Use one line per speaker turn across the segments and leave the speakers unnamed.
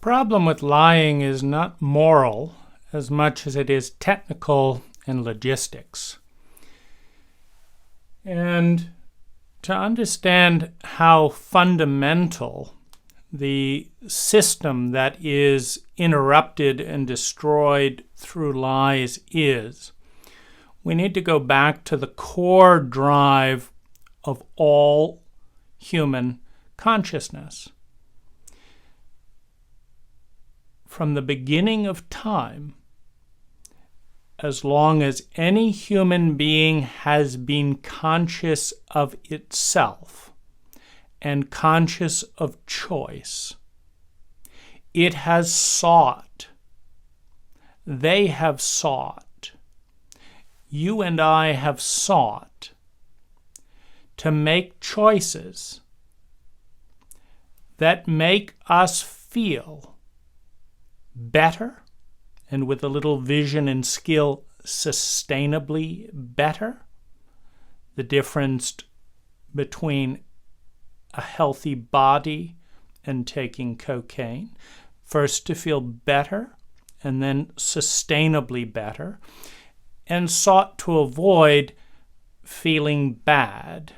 Problem with lying is not moral as much as it is technical and logistics. And to understand how fundamental the system that is interrupted and destroyed through lies is, we need to go back to the core drive of all human consciousness. From the beginning of time, as long as any human being has been conscious of itself and conscious of choice, it has sought, they have sought, you and I have sought to make choices that make us feel better, and with a little vision and skill, sustainably better. The difference between a healthy body and taking cocaine. First to feel better, and then sustainably better, and sought to avoid feeling bad,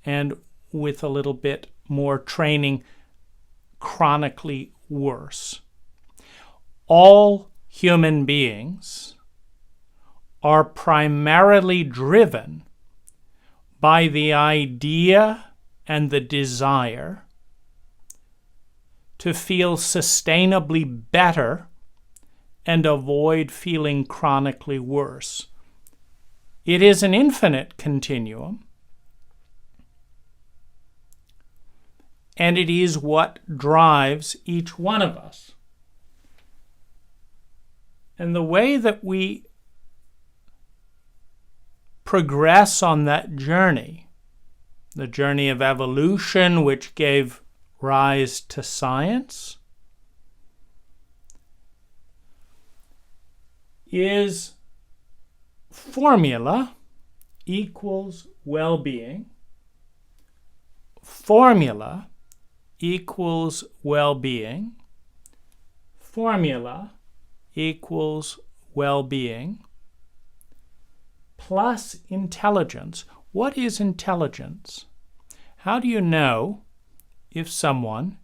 and with a little bit more training, chronically worse. All human beings are primarily driven by the idea and the desire to feel sustainably better and avoid feeling chronically worse. It is an infinite continuum, and it is what drives each one of us. And the way that we progress on that journey, the journey of evolution which gave rise to science, is formula equals well-being. Formula equals well-being. Formula equals well-being plus intelligence. What is intelligence? How do you know if someone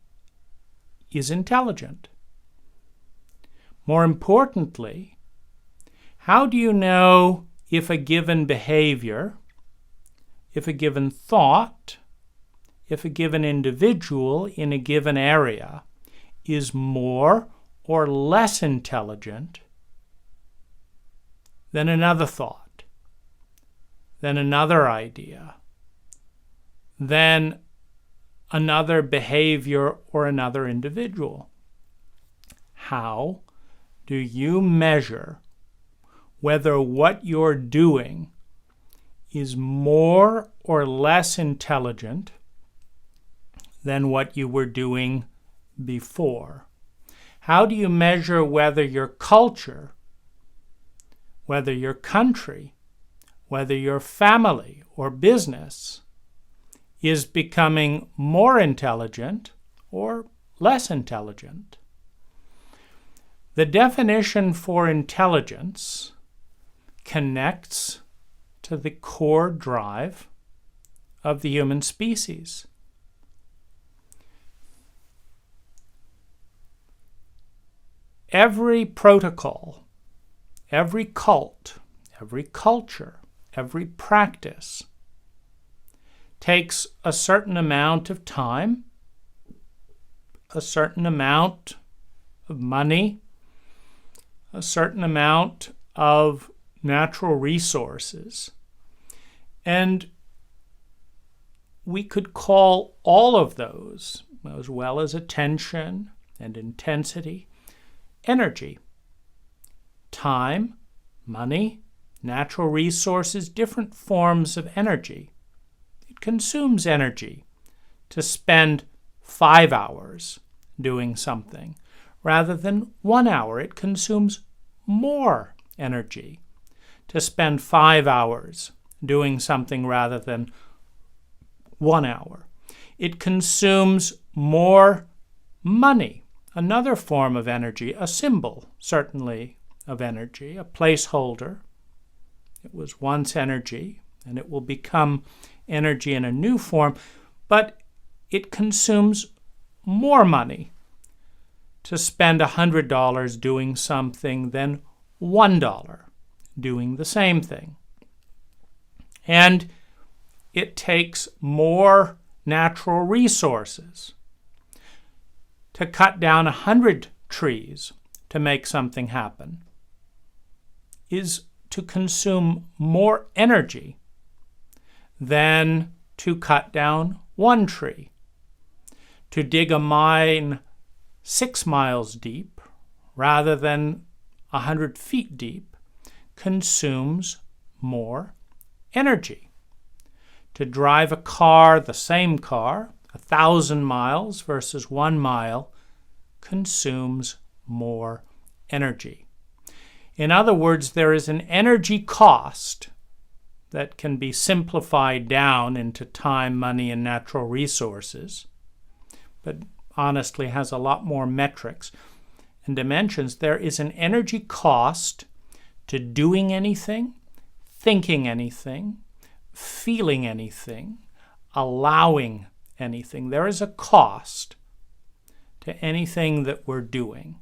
is intelligent? More importantly, how do you know if a given behavior, if a given thought, if a given individual in a given area is more or less intelligent than another thought, than another idea, than another behavior or another individual? How do you measure whether what you're doing is more or less intelligent than what you were doing before? How do you measure whether your culture, whether your country, whether your family or business is becoming more intelligent or less intelligent? The definition for intelligence connects to the core drive of the human species. Every protocol, every cult, every culture, every practice takes a certain amount of time, a certain amount of money, a certain amount of natural resources. And we could call all of those, as well as attention and intensity, energy. Time, money, natural resources, different forms of energy. It consumes energy to spend 5 hours doing something rather than 1 hour. It consumes more energy to spend 5 hours doing something rather than 1 hour. It consumes more money another form of energy, a symbol, certainly, of energy, a placeholder. It was once energy, and it will become energy in a new form, but it consumes more money to spend $100 doing something than $1 doing the same thing. And it takes more natural resources. To cut down 100 trees to make something happen is to consume more energy than to cut down one tree. To dig a mine 6 miles deep rather than 100 feet deep consumes more energy. To drive a car, the same car, 1,000 miles versus 1 mile consumes more energy. In other words, there is an energy cost that can be simplified down into time, money, and natural resources, but honestly has a lot more metrics and dimensions. There is an energy cost to doing anything, thinking anything, feeling anything, allowing anything. There is a cost to anything that we're doing.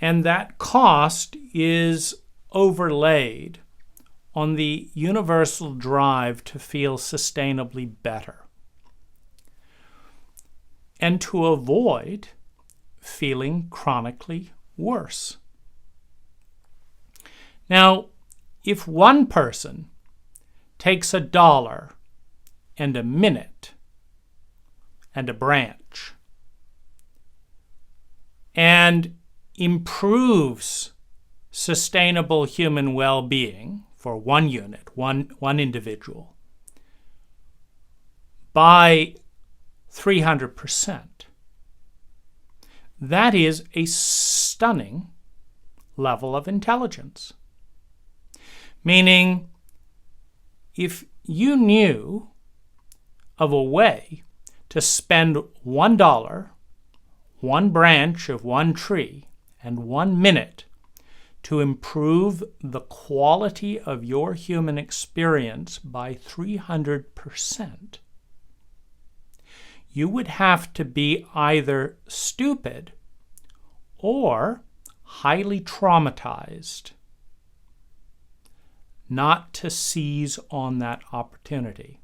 And that cost is overlaid on the universal drive to feel sustainably better and to avoid feeling chronically worse. Now, if one person takes $1 and a minute and a branch and improves sustainable human well-being for one unit, one individual, by 300%, that is a stunning level of intelligence. Meaning, if you knew of a way to spend $1, one branch of one tree, and 1 minute to improve the quality of your human experience by 300%, you would have to be either stupid or highly traumatized not to seize on that opportunity.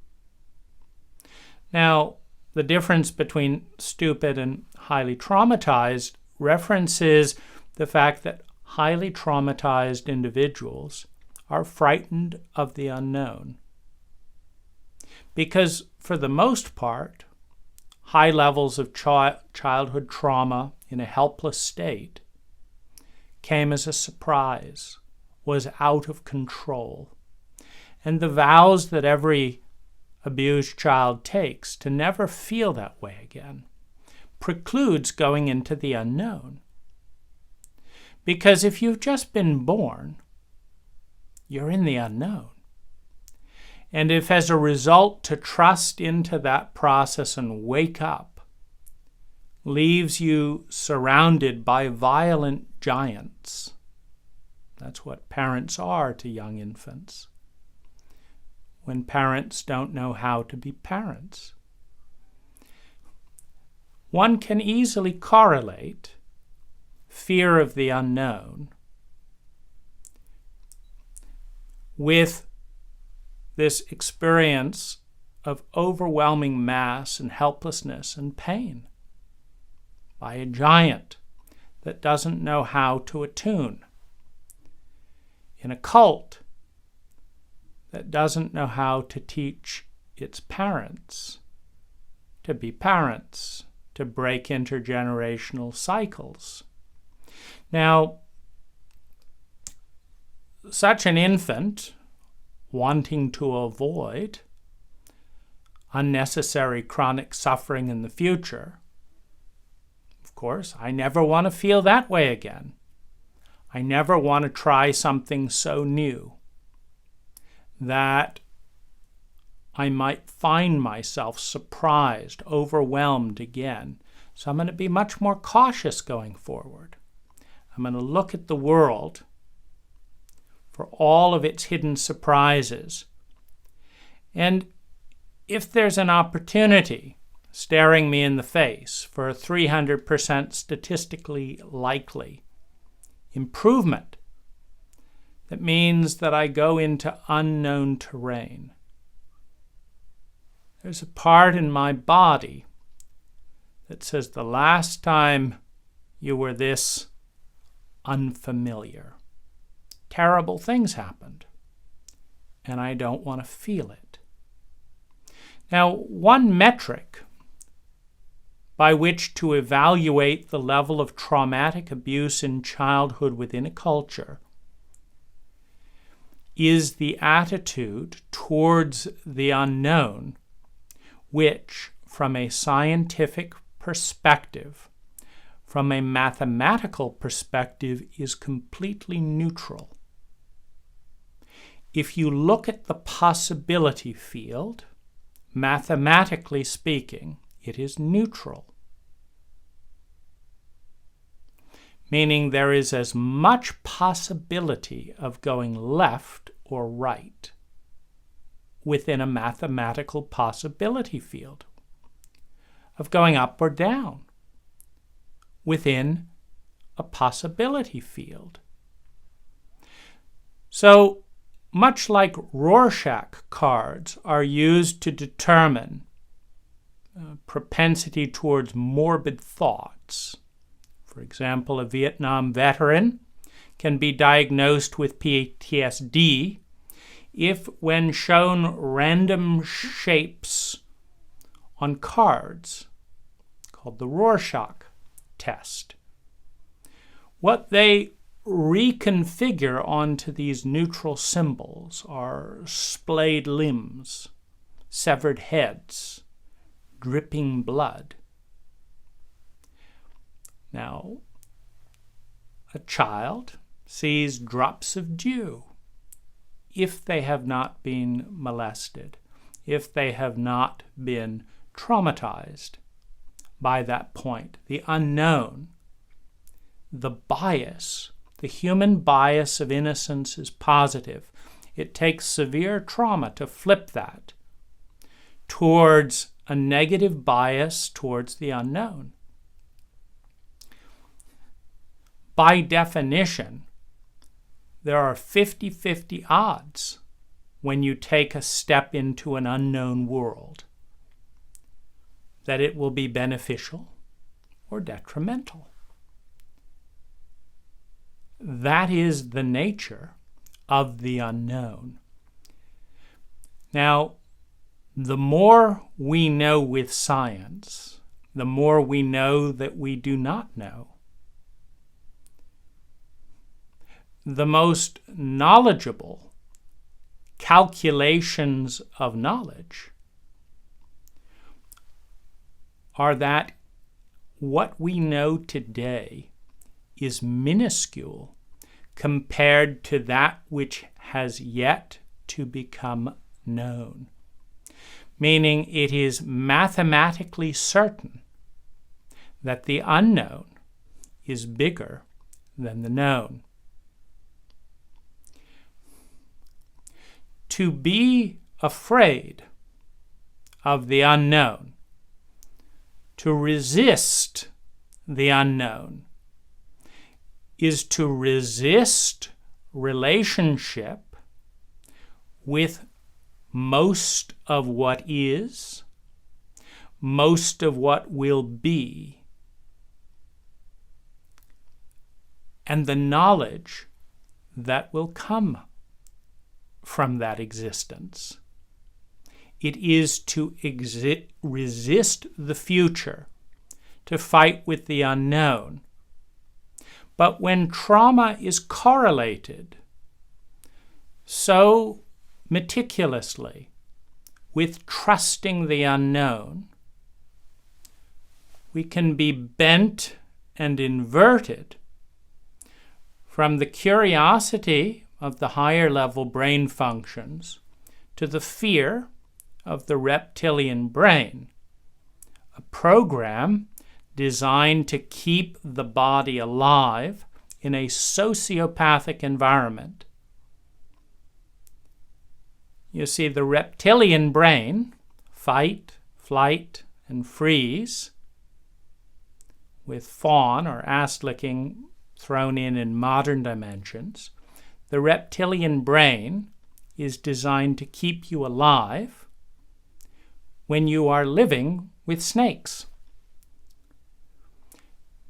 Now, the difference between stupid and highly traumatized references the fact that highly traumatized individuals are frightened of the unknown. Because for the most part, high levels of childhood trauma in a helpless state came as a surprise, was out of control. And the vows that every abused child takes to never feel that way again precludes going into the unknown. Because if you've just been born, you're in the unknown. And if as a result to trust into that process and wake up leaves you surrounded by violent giants, that's what parents are to young infants, when parents don't know how to be parents. One can easily correlate fear of the unknown with this experience of overwhelming mass and helplessness and pain by a giant that doesn't know how to attune, in a cult that doesn't know how to teach its parents to be parents, to break intergenerational cycles. Now, such an infant wanting to avoid unnecessary chronic suffering in the future, of course, I never want to feel that way again. I never want to try something so new that I might find myself surprised, overwhelmed again, So I'm going to be much more cautious going forward. I'm going to look at the world for all of its hidden surprises. And if there's an opportunity staring me in the face for a 300% statistically likely improvement, that means that I go into unknown terrain. There's a part in my body that says the last time you were this unfamiliar, terrible things happened, and I don't want to feel it. Now, one metric by which to evaluate the level of traumatic abuse in childhood within a culture is the attitude towards the unknown, which, from a scientific perspective, from a mathematical perspective, is completely neutral. If you look at the possibility field, mathematically speaking, it is neutral. Meaning there is as much possibility of going left or right within a mathematical possibility field, of going up or down within a possibility field. So, much like Rorschach cards are used to determine propensity towards morbid thoughts. For example, a Vietnam veteran can be diagnosed with PTSD if, when shown random shapes on cards, called the Rorschach test, what they reconfigure onto these neutral symbols are splayed limbs, severed heads, dripping blood. Now, a child sees drops of dew if they have not been molested, if they have not been traumatized by that point. The unknown, the bias, the human bias of innocence is positive. It takes severe trauma to flip that towards a negative bias towards the unknown. By definition, there are 50-50 odds when you take a step into an unknown world that it will be beneficial or detrimental. That is the nature of the unknown. Now, the more we know with science, the more we know that we do not know. The most knowledgeable calculations of knowledge are that what we know today is minuscule compared to that which has yet to become known. Meaning it is mathematically certain that the unknown is bigger than the known. To be afraid of the unknown, to resist the unknown, is to resist relationship with most of what is, most of what will be, and the knowledge that will come from that existence. It is to resist the future, to fight with the unknown. But when trauma is correlated so meticulously with trusting the unknown, we can be bent and inverted from the curiosity of the higher level brain functions to the fear of the reptilian brain, a program designed to keep the body alive in a sociopathic environment. You see, the reptilian brain, fight, flight, and freeze, with fawn or ass-licking thrown in modern dimensions, the reptilian brain is designed to keep you alive when you are living with snakes.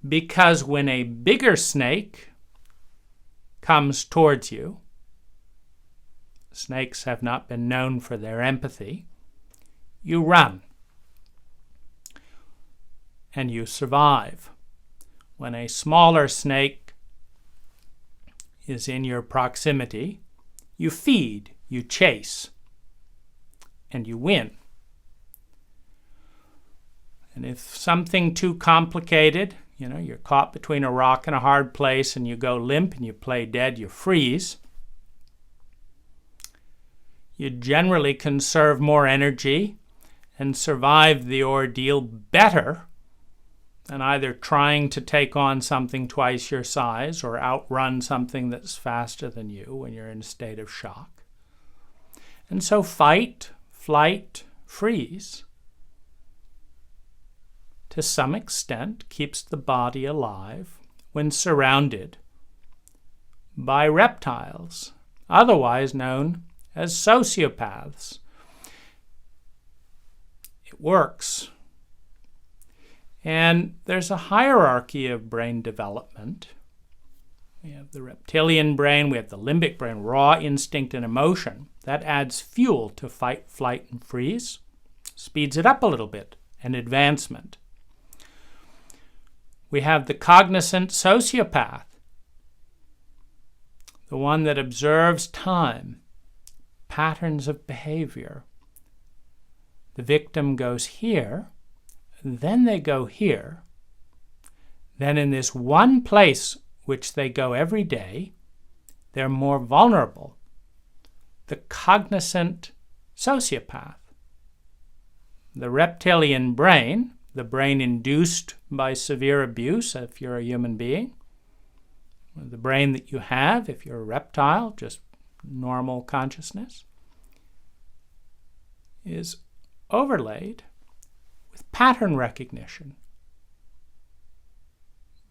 Because when a bigger snake comes towards you, snakes have not been known for their empathy, you run and you survive. When a smaller snake is in your proximity, you feed, you chase, and you win. And if something too complicated, you're caught between a rock and a hard place and you go limp and you play dead, you freeze, you generally conserve more energy and survive the ordeal better than either trying to take on something twice your size or outrun something that's faster than you when you're in a state of shock. And so fight, flight, freeze, to some extent, keeps the body alive when surrounded by reptiles, otherwise known as sociopaths. It works. And there's a hierarchy of brain development. We have the reptilian brain, we have the limbic brain, raw instinct and emotion. That adds fuel to fight, flight, and freeze, speeds it up a little bit, and advancement. We have the cognizant sociopath, the one that observes time, patterns of behavior. The victim goes here, then they go here, then in this one place which they go every day, they're more vulnerable. The cognizant sociopath. The reptilian brain, the brain induced by severe abuse if you're a human being, the brain that you have if you're a reptile, just normal consciousness, is overlaid with pattern recognition.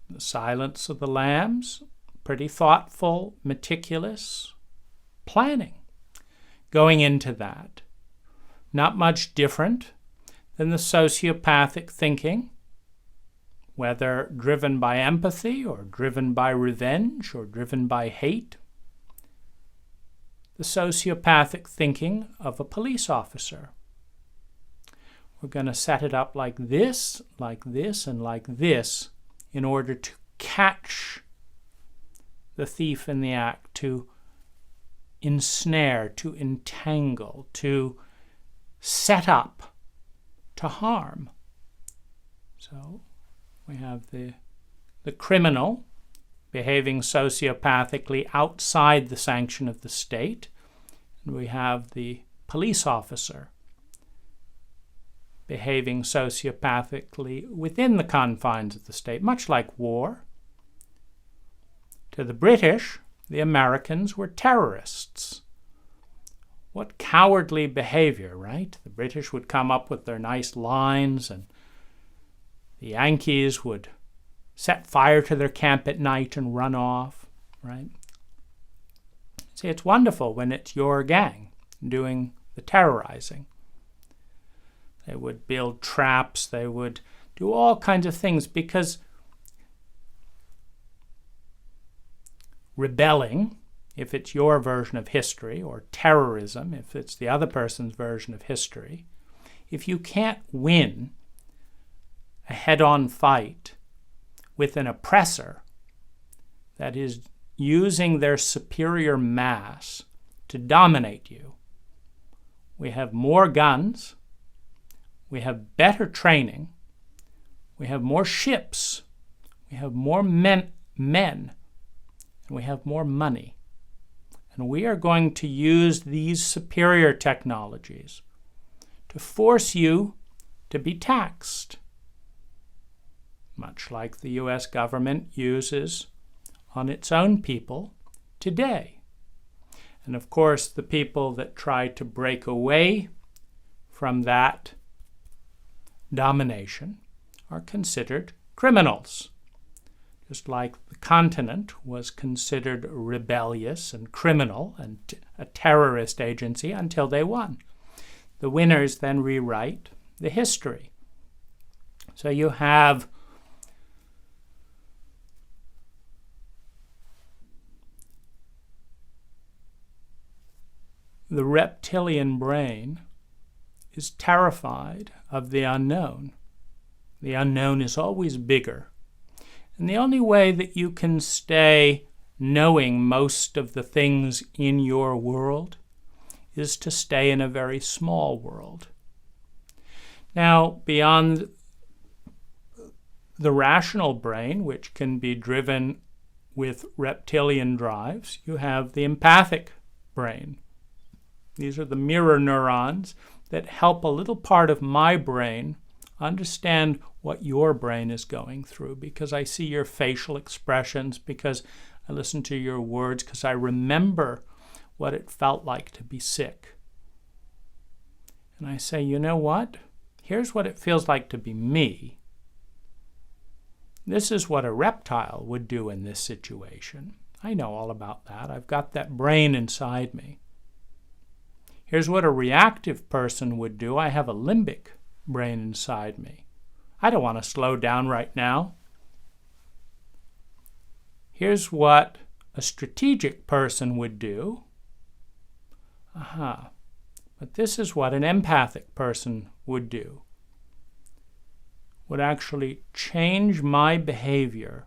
The Silence of the Lambs, pretty thoughtful, meticulous planning going into that. Not much different than the sociopathic thinking, whether driven by empathy or driven by revenge or driven by hate. The sociopathic thinking of a police officer. We're going to set it up like this, and like this in order to catch the thief in the act, to ensnare, to entangle, to set up, to harm. So we have the criminal behaving sociopathically outside the sanction of the state, and we have the police officer behaving sociopathically within the confines of the state, much like war. To the British, the Americans were terrorists. What cowardly behavior, right? The British would come up with their nice lines, and the Yankees would set fire to their camp at night and run off, right? See, it's wonderful when it's your gang doing the terrorizing. They would build traps, they would do all kinds of things, because rebelling, if it's your version of history, or terrorism, if it's the other person's version of history, if you can't win a head-on fight with an oppressor that is using their superior mass to dominate you, we have more guns, we have better training, we have more ships, we have more men, and we have more money. And we are going to use these superior technologies to force you to be taxed. much like the U.S. government uses on its own people today. And of course, the people that try to break away from that domination are considered criminals. Just like the continent was considered rebellious and criminal and a terrorist agency until they won. The winners then rewrite the history. So you have the reptilian brain is terrified of the unknown. The unknown is always bigger. And the only way that you can stay knowing most of the things in your world is to stay in a very small world. Now, beyond the rational brain, which can be driven with reptilian drives, you have the empathic brain. These are the mirror neurons that help a little part of my brain understand what your brain is going through, because I see your facial expressions, because I listen to your words, because I remember what it felt like to be sick. And I say, you know what? Here's what it feels like to be me. This is what a reptile would do in this situation. I know all about that. I've got that brain inside me. Here's what a reactive person would do. I have a limbic brain inside me. I don't want to slow down right now. Here's what a strategic person would do. But this is what an empathic person would do. Would actually change my behavior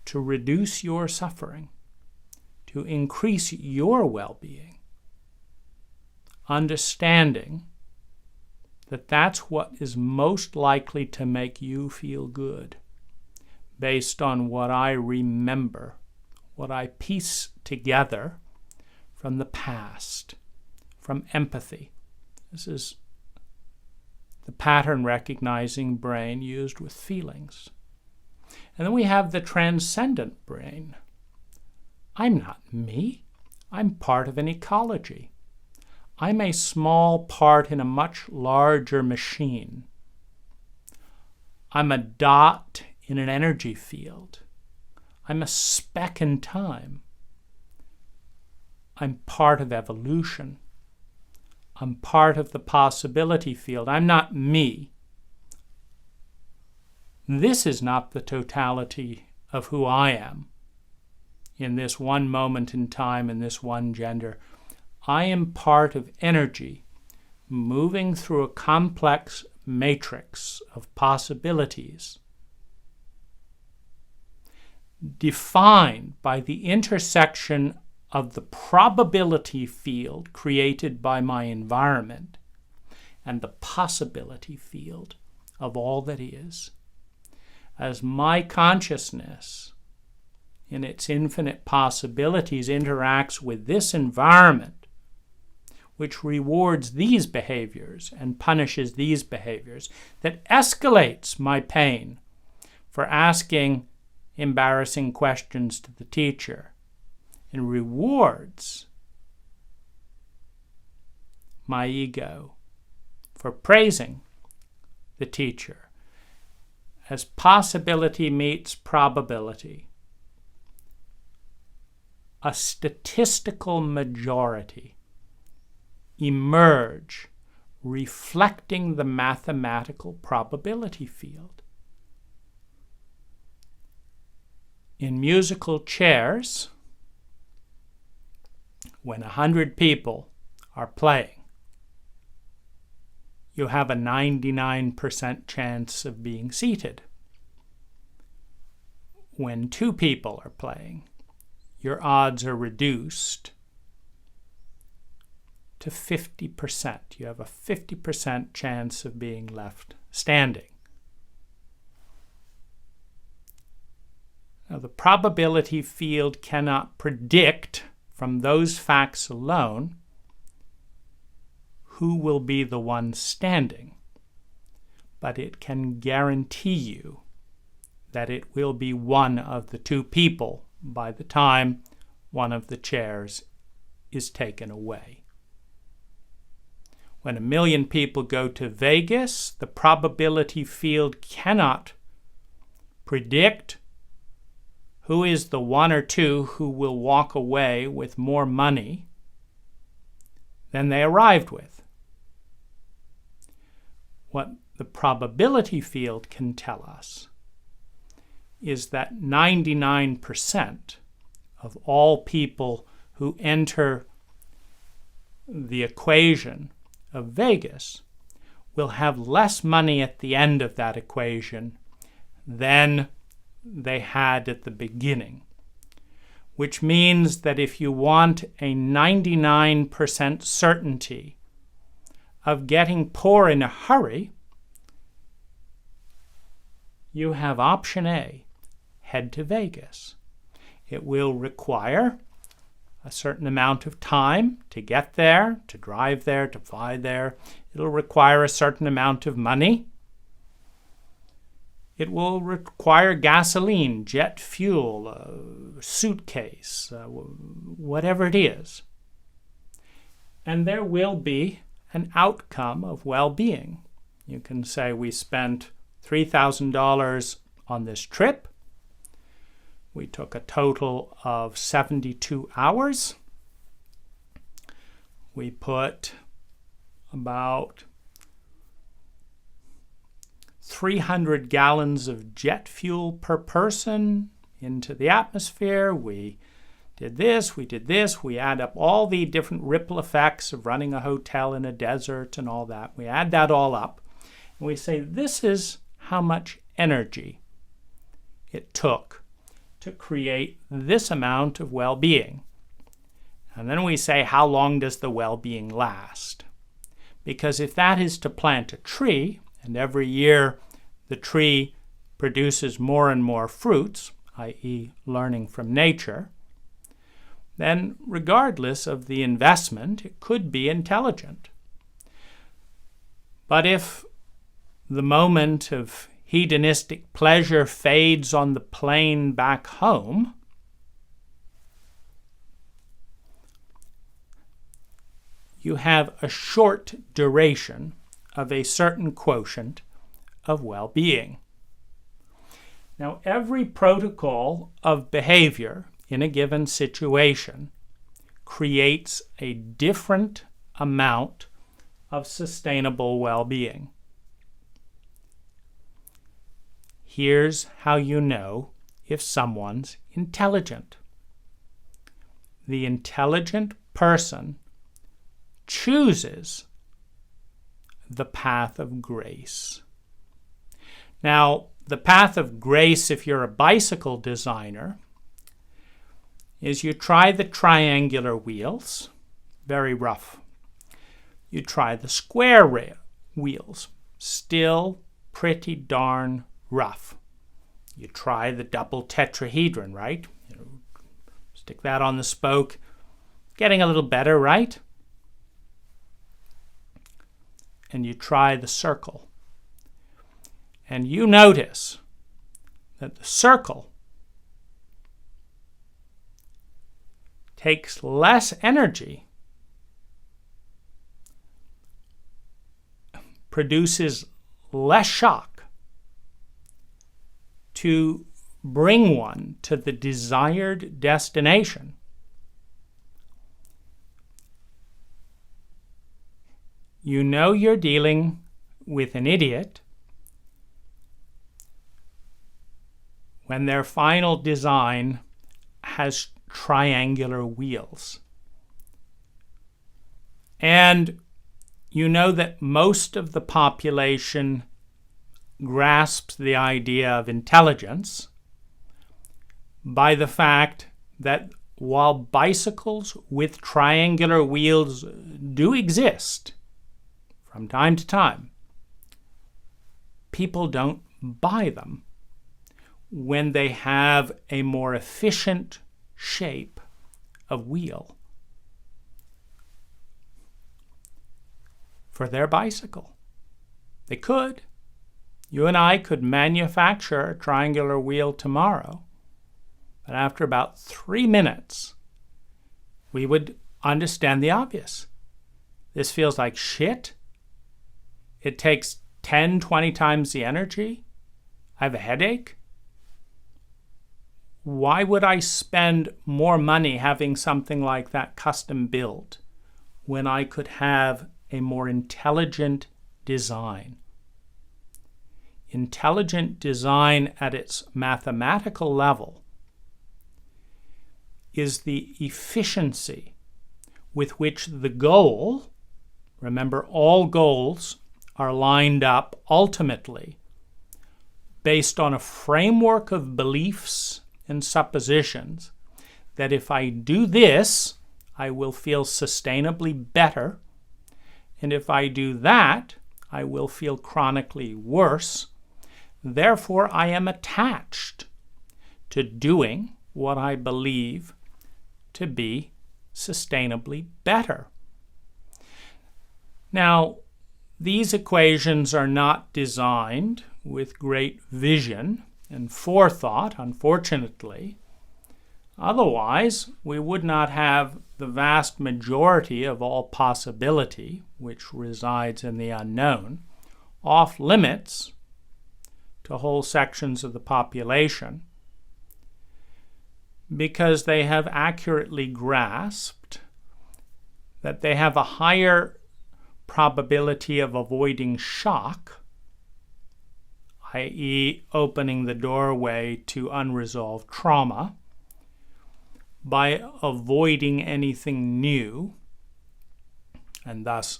to reduce your suffering, to increase your well-being, understanding that that's what is most likely to make you feel good, based on what I remember, what I piece together from the past, from empathy. This is the pattern-recognizing brain used with feelings. And then we have the transcendent brain. I'm not me. I'm part of an ecology. I'm a small part in a much larger machine. I'm a dot in an energy field. I'm a speck in time. I'm part of evolution. I'm part of the possibility field. I'm not me. This is not the totality of who I am in this one moment in time, in this one gender. I am part of energy moving through a complex matrix of possibilities defined by the intersection of the probability field created by my environment and the possibility field of all that is. As my consciousness, in its infinite possibilities, interacts with this environment, which rewards these behaviors and punishes these behaviors, that escalates my pain for asking embarrassing questions to the teacher, and rewards my ego for praising the teacher. As possibility meets probability, a statistical majority emerge reflecting the mathematical probability field. In musical chairs, when 100 people are playing, you have a 99% chance of being seated. When 2 people are playing, your odds are reduced to 50%. You have a 50% chance of being left standing. Now, the probability field cannot predict from those facts alone who will be the one standing, but it can guarantee you that it will be one of the two people by the time one of the chairs is taken away. When 1 million people go to Vegas, the probability field cannot predict who is the one or two who will walk away with more money than they arrived with. What the probability field can tell us is that 99% of all people who enter the equation of Vegas will have less money at the end of that equation than they had at the beginning, which means that if you want a 99% certainty of getting poor in a hurry, you have option A, head to Vegas. It will require a certain amount of time to get there, to drive there, to fly there. It'll require a certain amount of money. It will require gasoline, jet fuel, a suitcase, whatever it is. And there will be an outcome of well-being. You can say we spent $3,000 on this trip. We took a total of 72 hours. We put about 300 gallons of jet fuel per person into the atmosphere. We did this, we did this. We add up all the different ripple effects of running a hotel in a desert and all that. We add that all up, and we say this is how much energy it took to create this amount of well-being. And then we say, how long does the well-being last? Because if that is to plant a tree, and every year the tree produces more and more fruits, i.e. learning from nature, then regardless of the investment, it could be intelligent. But if the moment of hedonistic pleasure fades on the plane back home, you have a short duration of a certain quotient of well-being. Now, every protocol of behavior in a given situation creates a different amount of sustainable well-being. Here's how you know if someone's intelligent. The intelligent person chooses the path of grace. Now, the path of grace, if you're a bicycle designer, is you try the triangular wheels, very rough. You try the square wheels, still pretty darn rough. You try the double tetrahedron, right? Stick that on the spoke. Getting a little better, right? And you try the circle. And you notice that the circle takes less energy, produces less shock to bring one to the desired destination. You know you're dealing with an idiot when their final design has triangular wheels. And you know that most of the population grasps the idea of intelligence by the fact that while bicycles with triangular wheels do exist from time to time, people don't buy them when they have a more efficient shape of wheel for their bicycle. They could. You and I could manufacture a triangular wheel tomorrow, but after about 3 minutes, we would understand the obvious. This feels like shit. It takes 10, 20 times the energy. I have a headache. Why would I spend more money having something like that custom built when I could have a more intelligent design? Intelligent design at its mathematical level is the efficiency with which the goal, remember all goals are lined up ultimately based on a framework of beliefs and suppositions, that if I do this, I will feel sustainably better, and if I do that, I will feel chronically worse. Therefore, I am attached to doing what I believe to be sustainably better. Now, these equations are not designed with great vision and forethought, unfortunately. Otherwise, we would not have the vast majority of all possibility, which resides in the unknown, off limits to whole sections of the population, because they have accurately grasped that they have a higher probability of avoiding shock, i.e., opening the doorway to unresolved trauma, by avoiding anything new, and thus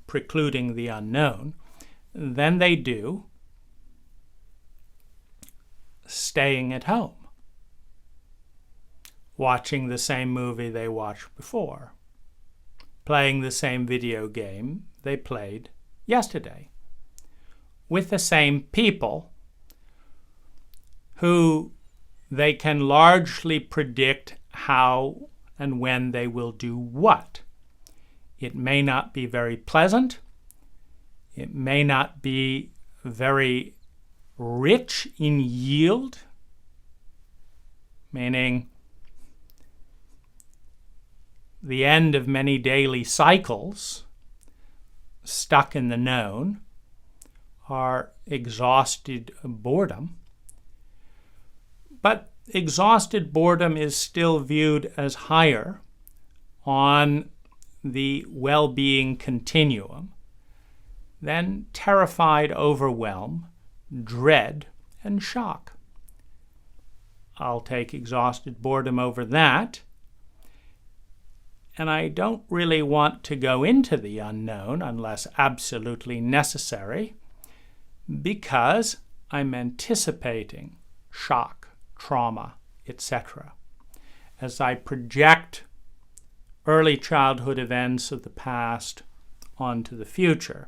precluding the unknown, than they do staying at home, watching the same movie they watched before, playing the same video game they played yesterday, with the same people who they can largely predict how and when they will do what. It may not be very pleasant. It may not be very rich in yield, meaning the end of many daily cycles stuck in the known are exhausted boredom. But exhausted boredom is still viewed as higher on the well-being continuum than terrified overwhelm, dread, and shock. I'll take exhausted boredom over that. And I don't really want to go into the unknown unless absolutely necessary, because I'm anticipating shock, trauma, etc. as I project early childhood events of the past onto the future,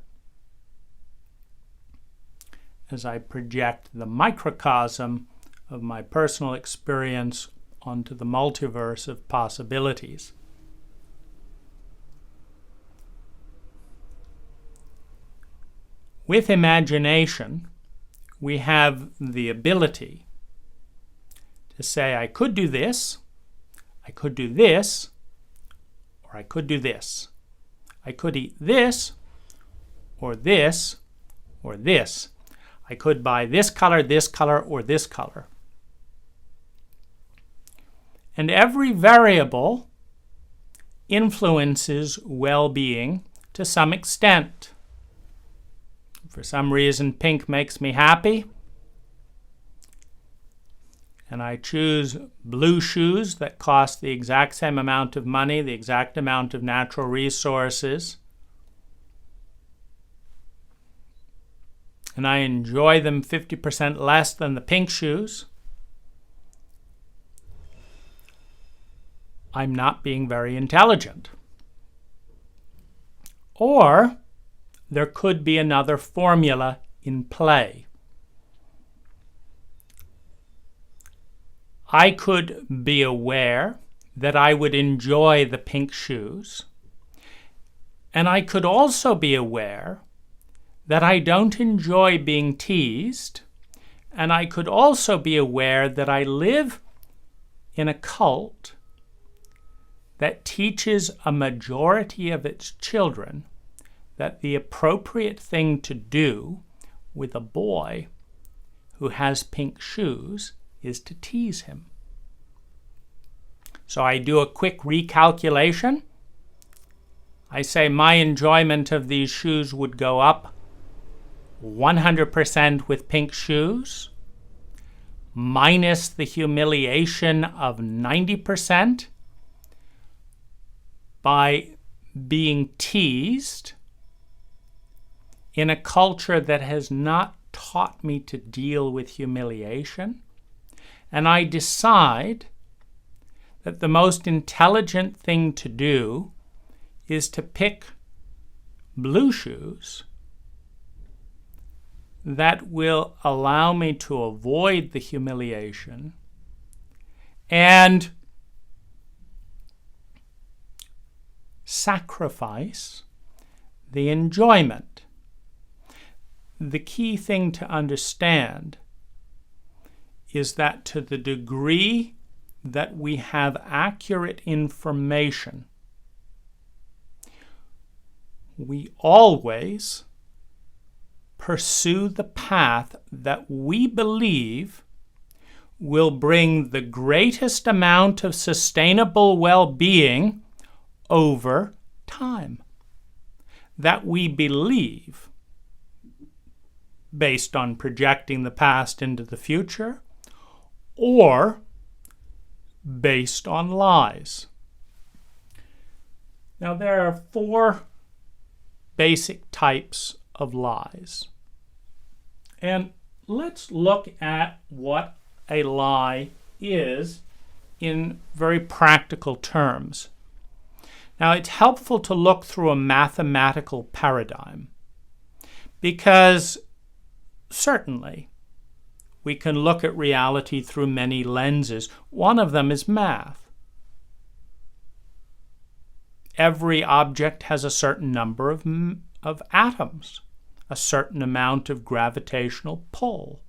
as I project the microcosm of my personal experience onto the multiverse of possibilities. With imagination, we have the ability to say, I could do this, I could do this, or I could do this. I could eat this, or this, or this. I could buy this color, or this color. And every variable influences well-being to some extent. For some reason, pink makes me happy, and I choose blue shoes that cost the exact same amount of money, the exact amount of natural resources, and I enjoy them 50% less than the pink shoes, I'm not being very intelligent. Or there could be another formula in play. I could be aware that I would enjoy the pink shoes, and I could also be aware that I don't enjoy being teased, and I could also be aware that I live in a cult that teaches a majority of its children that the appropriate thing to do with a boy who has pink shoes is to tease him. So I do a quick recalculation. I say my enjoyment of these shoes would go up 100% with pink shoes, minus the humiliation of 90% by being teased in a culture that has not taught me to deal with humiliation. And I decide that the most intelligent thing to do is to pick blue shoes that will allow me to avoid the humiliation and sacrifice the enjoyment. The key thing to understand is that to the degree that we have accurate information, we always pursue the path that we believe will bring the greatest amount of sustainable well-being over time. That we believe, based on projecting the past into the future, or based on lies. Now, there are 4 basic types of lies. And let's look at what a lie is in very practical terms. Now, it's helpful to look through a mathematical paradigm because certainly we can look at reality through many lenses. One of them is math. Every object has a certain number of atoms, a certain amount of gravitational pull.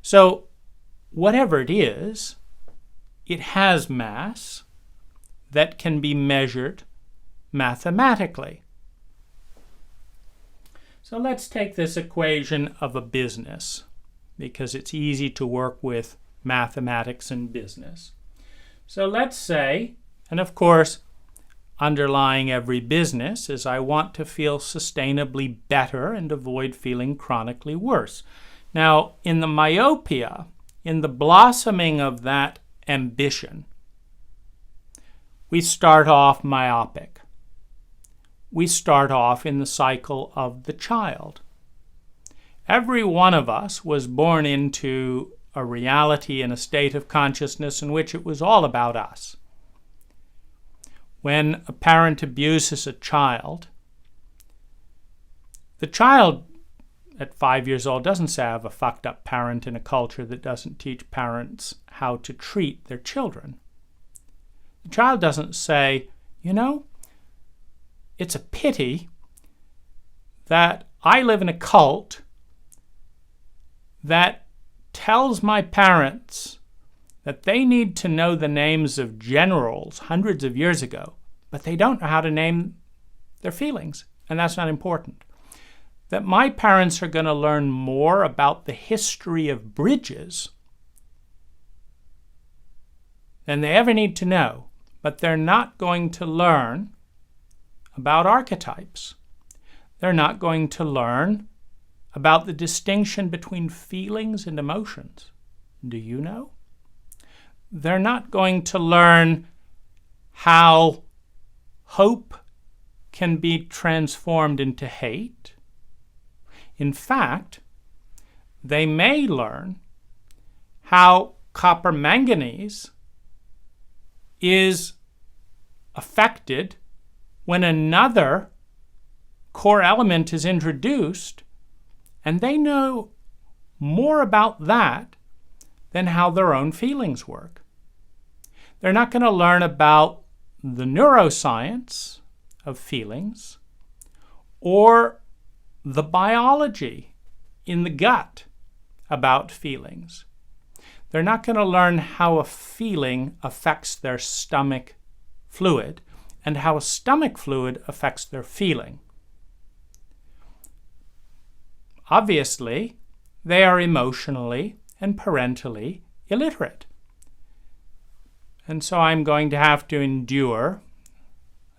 So whatever it is, it has mass that can be measured mathematically. So let's take this equation of a business because it's easy to work with mathematics and business. So let's say, and of course, underlying every business is I want to feel sustainably better and avoid feeling chronically worse. Now, in the myopia, in the blossoming of that ambition, we start off myopic. We start off in the cycle of the child. Every one of us was born into a reality and a state of consciousness in which it was all about us. When a parent abuses a child, the child at 5 years old doesn't say I have a fucked up parent in a culture that doesn't teach parents how to treat their children. The child doesn't say, you know, it's a pity that I live in a cult that tells my parents that they need to know the names of generals hundreds of years ago, but they don't know how to name their feelings, and that's not important. That my parents are going to learn more about the history of bridges than they ever need to know, but they're not going to learn about archetypes. They're not going to learn about the distinction between feelings and emotions. Do you know? They're not going to learn how hope can be transformed into hate. In fact, they may learn how copper manganese is affected when another core element is introduced, and they know more about that than how their own feelings work. They're not going to learn about the neuroscience of feelings or the biology in the gut about feelings. They're not going to learn how a feeling affects their stomach fluid and how a stomach fluid affects their feeling. Obviously, they are emotionally and parentally illiterate. And so I'm going to have to endure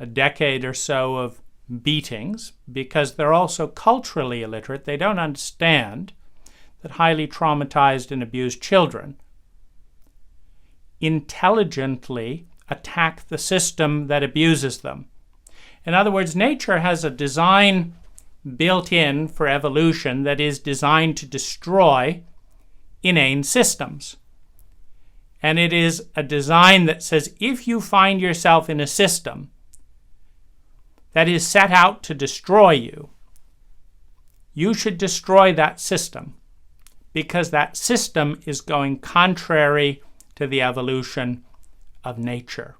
a decade or so of beatings because they're also culturally illiterate. They don't understand that highly traumatized and abused children intelligently attack the system that abuses them. In other words, nature has a design built in for evolution that is designed to destroy inane systems. And it is a design that says if you find yourself in a system that is set out to destroy you, you should destroy that system because that system is going contrary to the evolution of nature.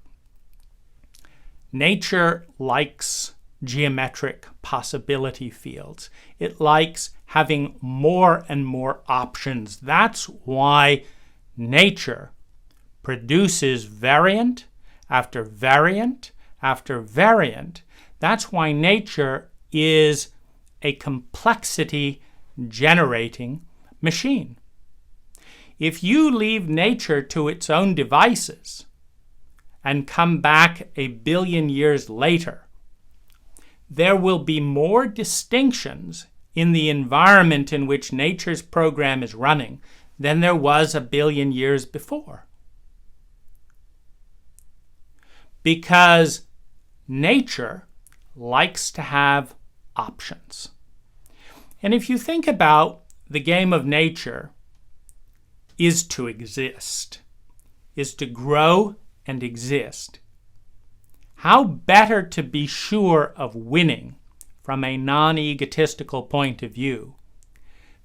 Nature likes geometric possibility fields. It likes having more and more options. That's why nature produces variant after variant after variant. That's why nature is a complexity generating machine. If you leave nature to its own devices and come back 1 billion years later, there will be more distinctions in the environment in which nature's program is running than there was 1 billion years before. Because nature likes to have options. And if you think about the game of nature is to exist, is to grow and exist, how better to be sure of winning from a non-egotistical point of view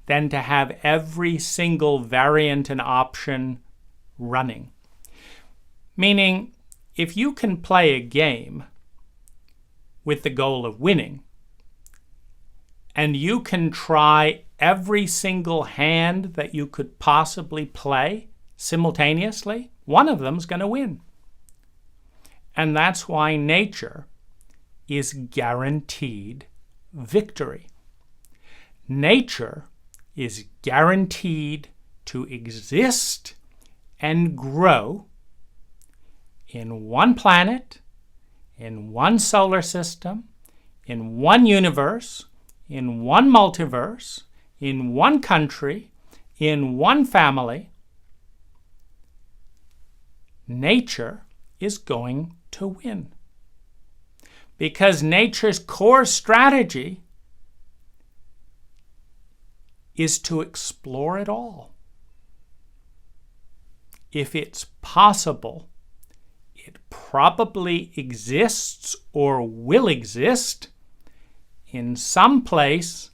than to have every single variant and option running. Meaning, if you can play a game with the goal of winning, and you can try every single hand that you could possibly play simultaneously, one of them's going to win. And that's why nature is guaranteed victory. Nature is guaranteed to exist and grow in one planet, in one solar system, in one universe, in one multiverse, in one country, in one family. Nature is going to win. Because nature's core strategy is to explore it all. If it's possible, it probably exists or will exist in some place,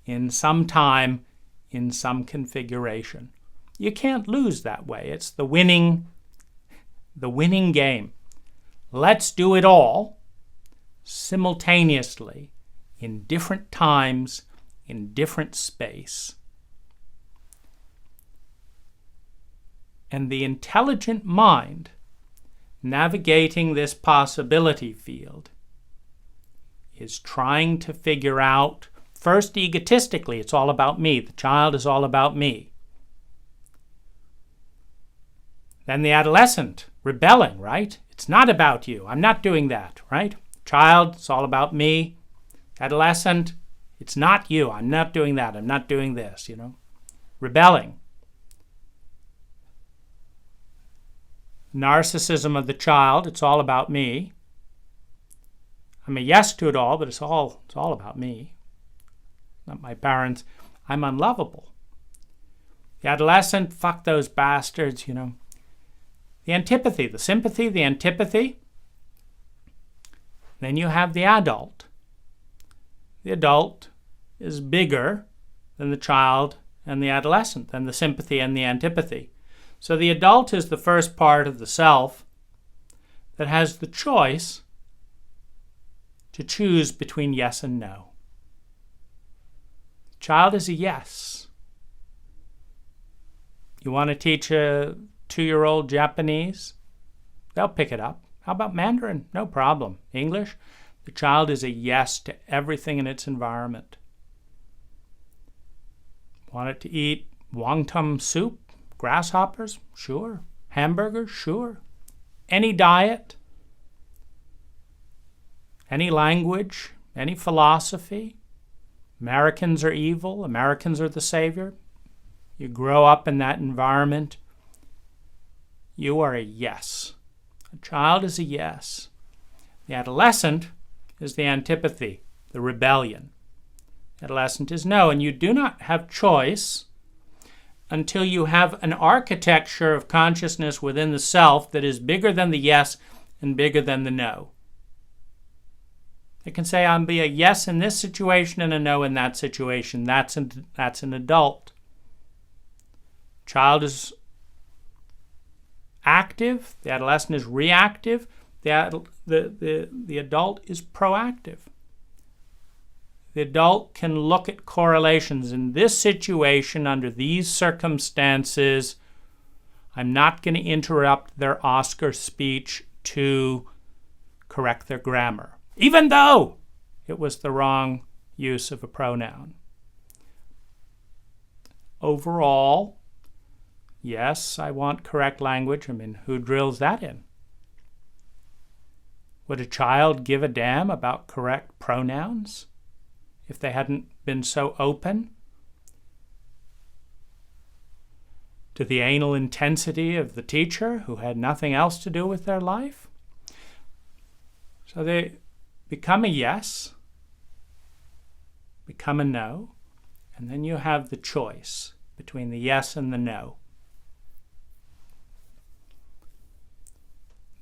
in some time, in some configuration. You can't lose that way. It's the winning game. Let's do it all simultaneously in different times, in different space. And the intelligent mind navigating this possibility field is trying to figure out, first egotistically, it's all about me. The child is all about me. Then the adolescent rebelling, right? It's not about you. I'm not doing that, right? Child, it's all about me. Adolescent, it's not you. I'm not doing that. I'm not doing this, Rebelling. Narcissism of the child, it's all about me. I'm a yes to it all, but it's all about me. Not my parents. I'm unlovable. The adolescent, fuck those bastards, The antipathy, the sympathy, the antipathy. Then you have the adult. The adult is bigger than the child and the adolescent, than the sympathy and the antipathy. So the adult is the first part of the self that has the choice to choose between yes and no. Child is a yes. You want to teach a 2-year-old Japanese? They'll pick it up. How about Mandarin? No problem. English? The child is a yes to everything in its environment. Want it to eat wonton soup? Grasshoppers? Sure. Hamburgers? Sure. Any diet? Any language? Any philosophy? Americans are evil. Americans are the savior. You grow up in that environment. You are a yes. A child is a yes. The adolescent is the antipathy, the rebellion. Adolescent is no, and you do not have choice until you have an architecture of consciousness within the self that is bigger than the yes and bigger than the no. It can say, I'll be a yes in this situation and a no in that situation. That's an adult. Child active, the adolescent is reactive, the adult is proactive. The adult can look at correlations. In this situation, under these circumstances, I'm not going to interrupt their Oscar speech to correct their grammar, even though it was the wrong use of a pronoun. Overall, yes, I want correct language. I mean, who drills that in? Would a child give a damn about correct pronouns if they hadn't been so open to the anal intensity of the teacher who had nothing else to do with their life? So they become a yes, become a no, and then you have the choice between the yes and the no.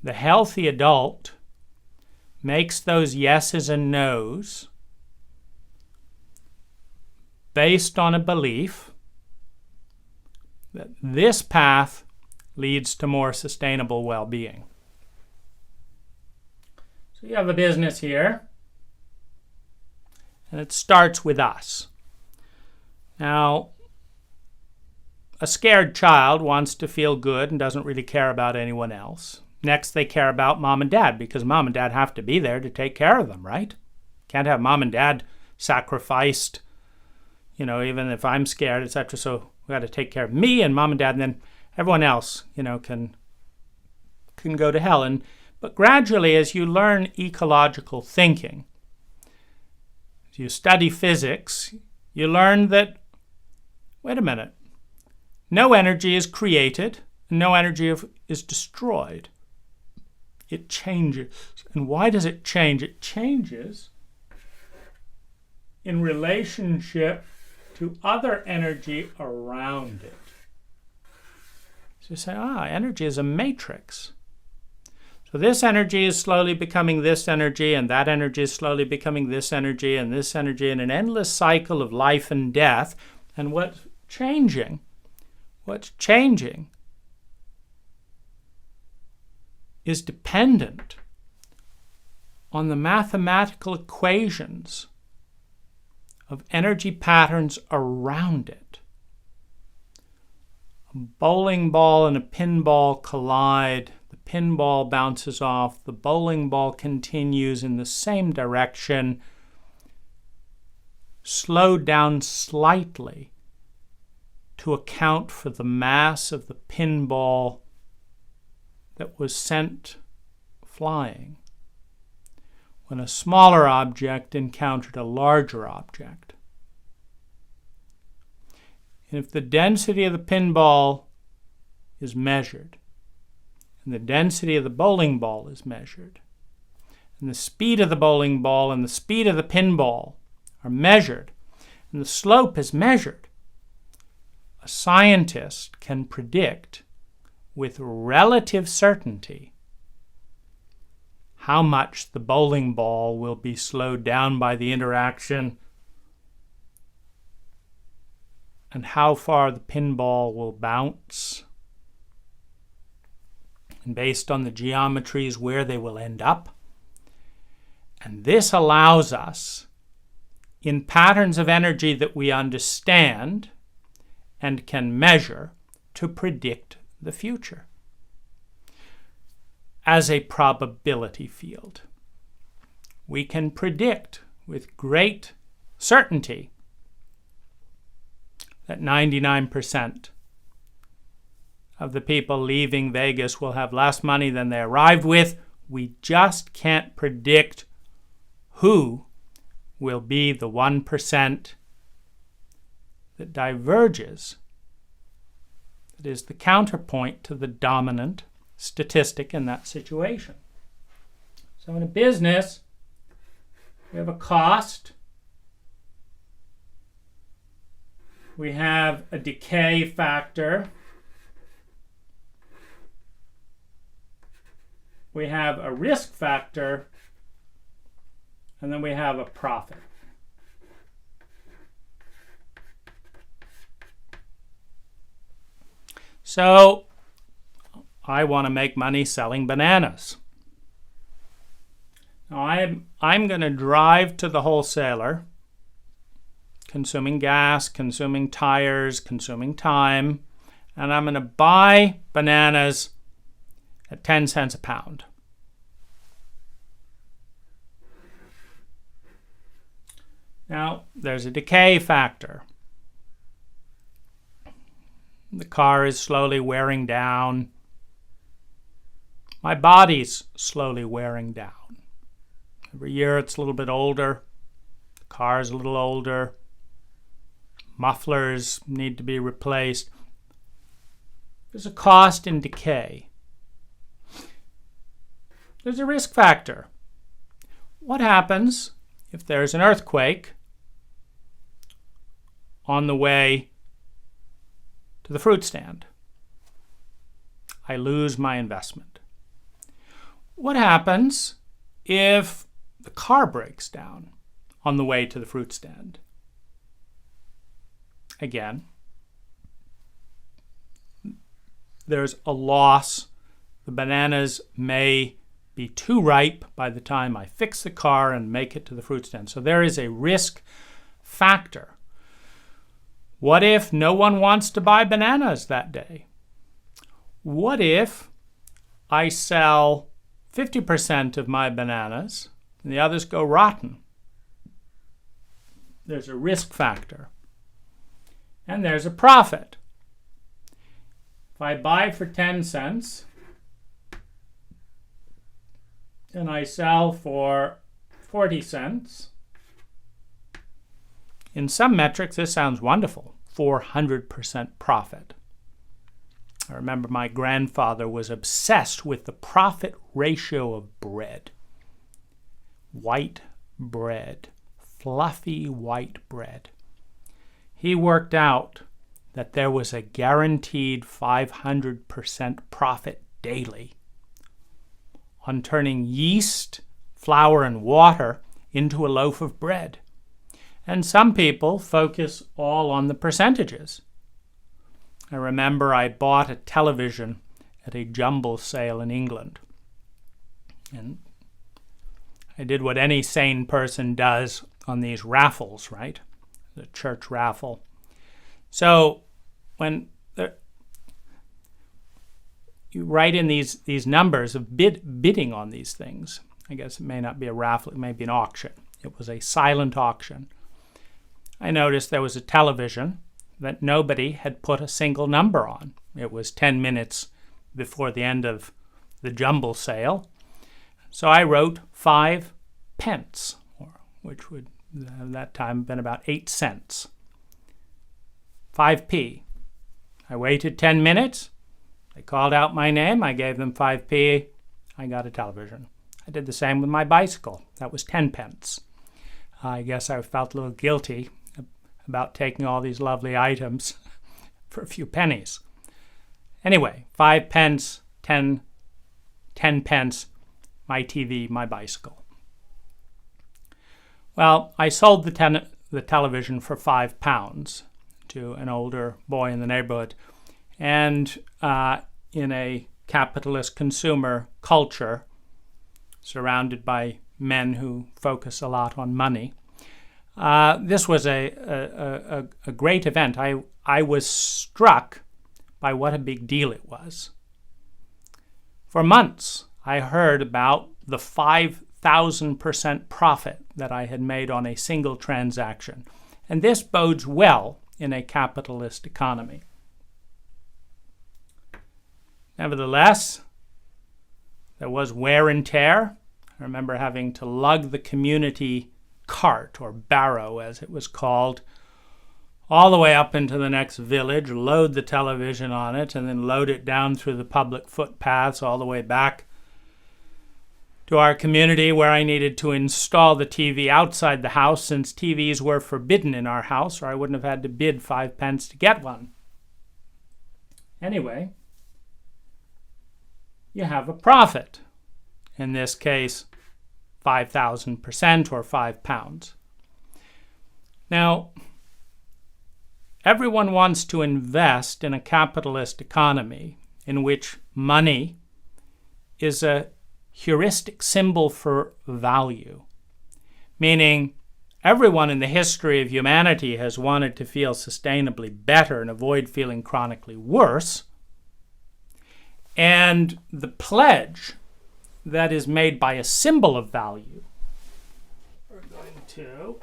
The healthy adult makes those yeses and nos based on a belief that this path leads to more sustainable well-being. So you have a business here, and it starts with us. Now, a scared child wants to feel good and doesn't really care about anyone else. Next, they care about mom and dad because mom and dad have to be there to take care of them, right? Can't have mom and dad sacrificed, even if I'm scared, etc. So we got to take care of me and mom and dad, and then everyone else, can go to hell. But gradually, as you learn ecological thinking, as you study physics, you learn that, wait a minute, no energy is created, and no energy is destroyed. It changes. And why does it change? It changes in relationship to other energy around it. So you say, energy is a matrix. So this energy is slowly becoming this energy, and that energy is slowly becoming this energy, and this energy, in an endless cycle of life and death. And what's changing is dependent on the mathematical equations of energy patterns around it. A bowling ball and a pinball collide. The pinball bounces off. The bowling ball continues in the same direction, slowed down slightly to account for the mass of the pinball that was sent flying when a smaller object encountered a larger object. And if the density of the pinball is measured, and the density of the bowling ball is measured, and the speed of the bowling ball and the speed of the pinball are measured, and the slope is measured, a scientist can predict with relative certainty how much the bowling ball will be slowed down by the interaction and how far the pinball will bounce, and based on the geometries where they will end up. And this allows us, in patterns of energy that we understand and can measure to predict the future as a probability field. We can predict with great certainty that 99% of the people leaving Vegas will have less money than they arrived with. We just can't predict who will be the 1% that diverges, that is the counterpoint to the dominant statistic in that situation. So in a business, we have a cost, we have a decay factor, we have a risk factor, and then we have a profit. So I want to make money selling bananas. Now I'm going to drive to the wholesaler, consuming gas, consuming tires, consuming time, and I'm going to buy bananas at 10 cents a pound. Now, there's a decay factor. The car is slowly wearing down. My body's slowly wearing down. Every year it's a little bit older. The car's a little older. Mufflers need to be replaced. There's a cost in decay. There's a risk factor. What happens if there's an earthquake on the way to the fruit stand? I lose my investment. What happens if the car breaks down on the way to the fruit stand? Again, there's a loss. The bananas may be too ripe by the time I fix the car and make it to the fruit stand. So there is a risk factor. What if no one wants to buy bananas that day? What if I sell 50% of my bananas and the others go rotten? There's a risk factor. And there's a profit. If I buy for 10 cents and I sell for 40 cents, in some metrics this sounds wonderful, 400% profit. I remember my grandfather was obsessed with the profit ratio of bread. White bread, fluffy white bread. He worked out that there was a guaranteed 500% profit daily on turning yeast, flour, and water into a loaf of bread. And some people focus all on the percentages. I remember I bought a television at a jumble sale in England. And I did what any sane person does on these raffles, right? The church raffle. So when you write in these numbers of bidding on these things, I guess it may not be a raffle, it may be an auction. It was a silent auction. I noticed there was a television that nobody had put a single number on. It was 10 minutes before the end of the jumble sale. So I wrote 5 pence, which would at that time have been about 8 cents. 5p. I waited 10 minutes. They called out my name. I gave them 5p. I got a television. I did the same with my bicycle. That was 10 pence. I guess I felt a little guilty about taking all these lovely items for a few pennies. Anyway, 5 pence, 10 pence, my TV, my bicycle. Well, I sold the television for £5 to an older boy in the neighborhood. And in a capitalist consumer culture, surrounded by men who focus a lot on money, This was a great event. I was struck by what a big deal it was. For months, I heard about the 5,000% profit that I had made on a single transaction. And this bodes well in a capitalist economy. Nevertheless, there was wear and tear. I remember having to lug the community cart, or barrow as it was called, all the way up into the next village, load the television on it, and then load it down through the public footpaths all the way back to our community, where I needed to install the TV outside the house, since TVs were forbidden in our house, or I wouldn't have had to bid 5 pence to get one. Anyway, you have a profit. In this case, 5,000% or £5. Now, everyone wants to invest in a capitalist economy in which money is a heuristic symbol for value, meaning everyone in the history of humanity has wanted to feel sustainably better and avoid feeling chronically worse. And the pledge that is made by a symbol of value, we're going to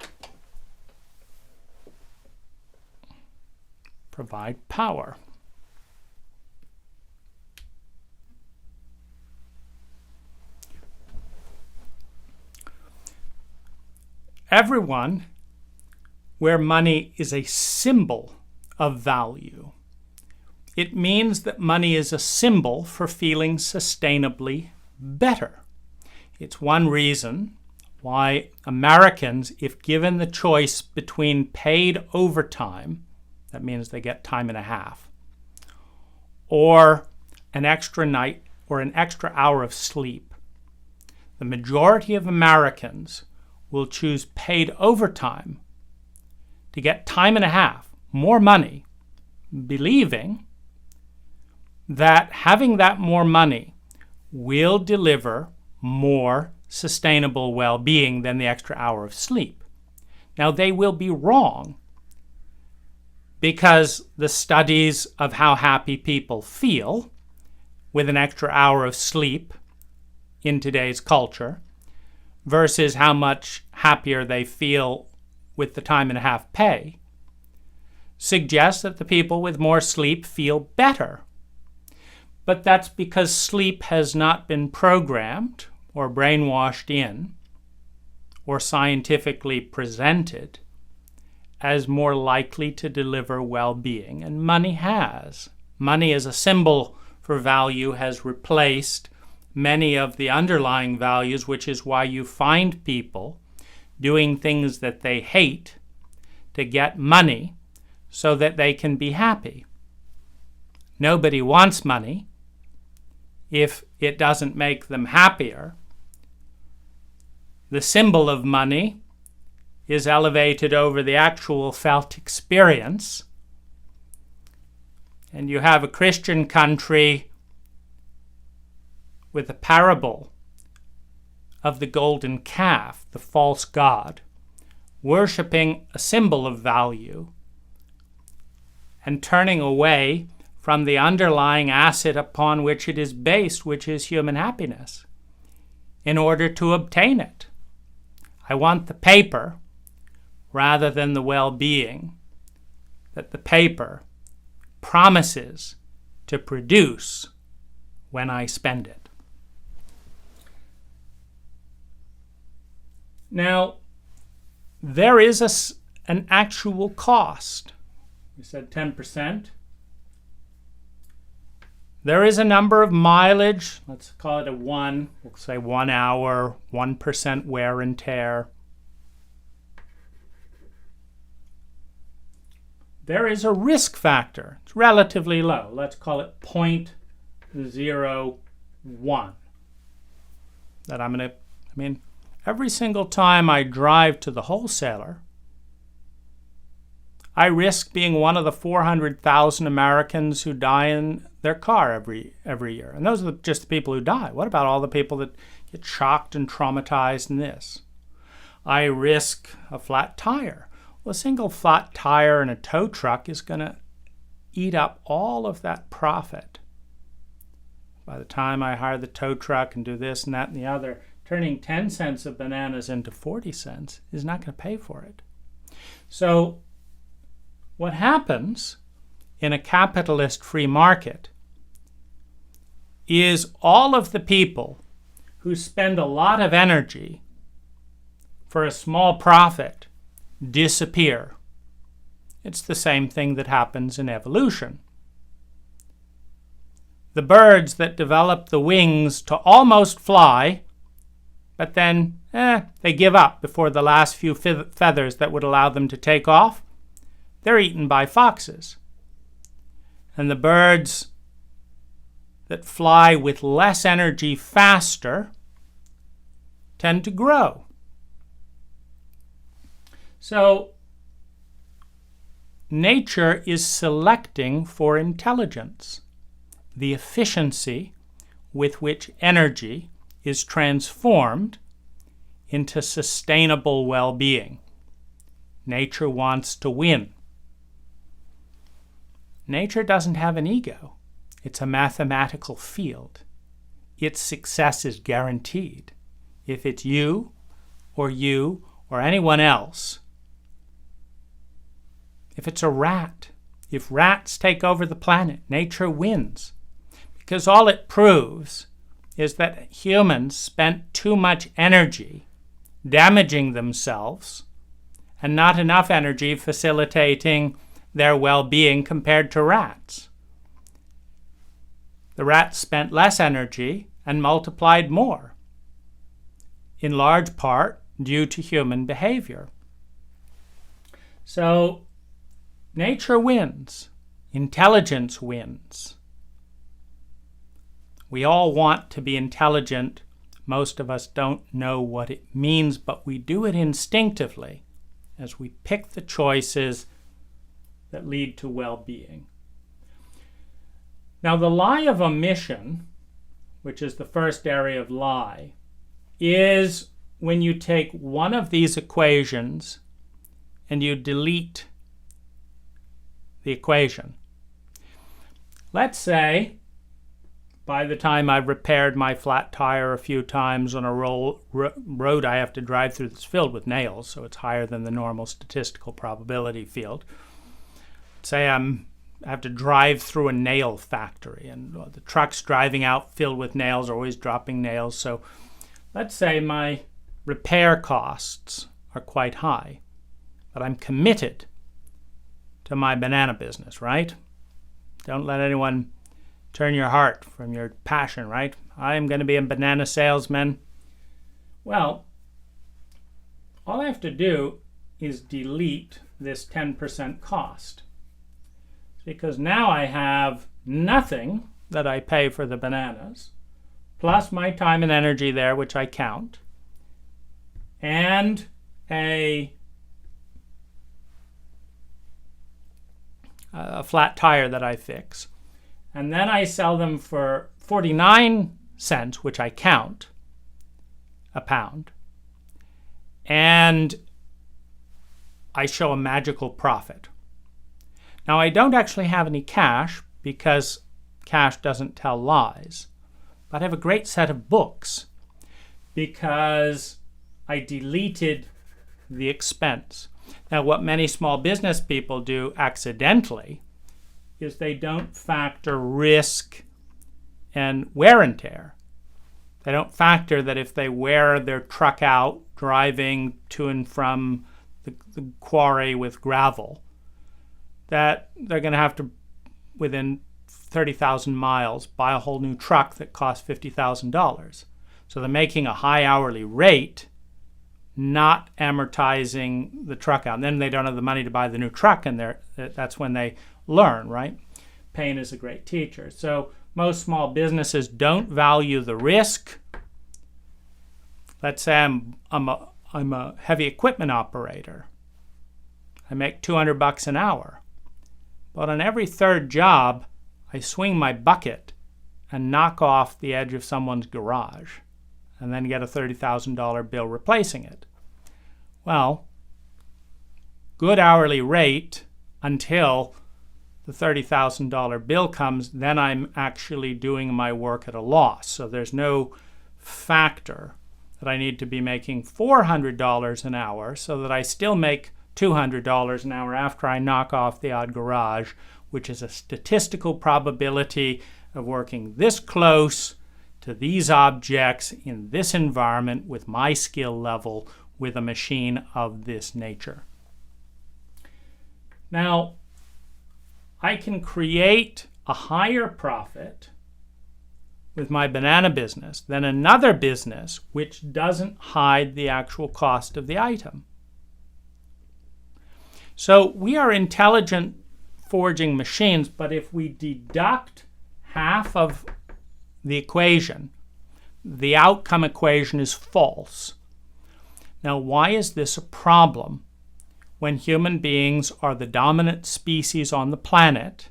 provide power. Everyone, where money is a symbol of value, it means that money is a symbol for feeling sustainably better. It's one reason why Americans, if given the choice between paid overtime, that means they get time and a half, or an extra night or an extra hour of sleep, the majority of Americans will choose paid overtime to get time and a half, more money, believing that having that more money will deliver more sustainable well-being than the extra hour of sleep. Now, they will be wrong, because the studies of how happy people feel with an extra hour of sleep in today's culture versus how much happier they feel with the time and a half pay suggests that the people with more sleep feel better. But that's because sleep has not been programmed or brainwashed in or scientifically presented as more likely to deliver well-being, and money has. Money as a symbol for value has replaced many of the underlying values, which is why you find people doing things that they hate to get money so that they can be happy. Nobody wants money if it doesn't make them happier. The symbol of money is elevated over the actual felt experience. And you have a Christian country with a parable of the golden calf, the false god, worshiping a symbol of value and turning away from the underlying asset upon which it is based, which is human happiness, in order to obtain it. I want the paper rather than the well-being that the paper promises to produce when I spend it. Now, there is an actual cost. We said 10%. There is a number of mileage. Let's call it a 1. We'll say 1 hour, 1% wear and tear. There is a risk factor. It's relatively low. Let's call it 0.01. That every single time I drive to the wholesaler, I risk being one of the 400,000 Americans who die in their car every year. And those are just the people who die. What about all the people that get shocked and traumatized in this? I risk a flat tire. Well, a single flat tire in a tow truck is going to eat up all of that profit. By the time I hire the tow truck and do this and that and the other, turning 10 cents of bananas into 40 cents is not going to pay for it. So what happens in a capitalist free market is all of the people who spend a lot of energy for a small profit disappear. It's the same thing that happens in evolution. The birds that develop the wings to almost fly, but then they give up before the last few feathers that would allow them to take off, they're eaten by foxes. And the birds that fly with less energy faster tend to grow. So nature is selecting for intelligence, the efficiency with which energy is transformed into sustainable well-being. Nature wants to win. Nature doesn't have an ego. It's a mathematical field. Its success is guaranteed. If it's you or anyone else, if it's a rat, if rats take over the planet, nature wins. Because all it proves is that humans spent too much energy damaging themselves and not enough energy facilitating their well-being compared to rats. The rats spent less energy and multiplied more, in large part due to human behavior. So nature wins. Intelligence wins. We all want to be intelligent. Most of us don't know what it means, but we do it instinctively as we pick the choices that lead to well-being. Now, the lie of omission, which is the first area of lie, is when you take one of these equations and you delete the equation. Let's say by the time I've repaired my flat tire a few times on a road I have to drive through that's filled with nails, so it's higher than the normal statistical probability field. Say I have to drive through a nail factory, and the trucks driving out filled with nails are always dropping nails. So let's say my repair costs are quite high, but I'm committed to my banana business, right? Don't let anyone turn your heart from your passion, right? I'm going to be a banana salesman. Well, all I have to do is delete this 10% cost, because now I have nothing that I pay for the bananas, plus my time and energy there, which I count, and a flat tire that I fix. And then I sell them for 49 cents, which I count, a pound. And I show a magical profit. Now, I don't actually have any cash because cash doesn't tell lies. But I have a great set of books because I deleted the expense. Now, what many small business people do accidentally is they don't factor risk and wear and tear. They don't factor that if they wear their truck out driving to and from the quarry with gravel, that they're going to have to, within 30,000 miles, buy a whole new truck that costs $50,000. So they're making a high hourly rate, not amortizing the truck out. And then they don't have the money to buy the new truck, and that's when they learn, right? Pain is a great teacher. So most small businesses don't value the risk. Let's say I'm a heavy equipment operator. I make $200 an hour. But on every third job, I swing my bucket and knock off the edge of someone's garage and then get a $30,000 bill replacing it. Well, good hourly rate until the $30,000 bill comes, then I'm actually doing my work at a loss. So there's no factor that I need to be making $400 an hour so that I still make $200 an hour after I knock off the odd garage, which is a statistical probability of working this close to these objects in this environment with my skill level with a machine of this nature. Now, I can create a higher profit with my banana business than another business which doesn't hide the actual cost of the item. So we are intelligent forging machines, but if we deduct half of the equation, the outcome equation is false. Now, why is this a problem when human beings are the dominant species on the planet,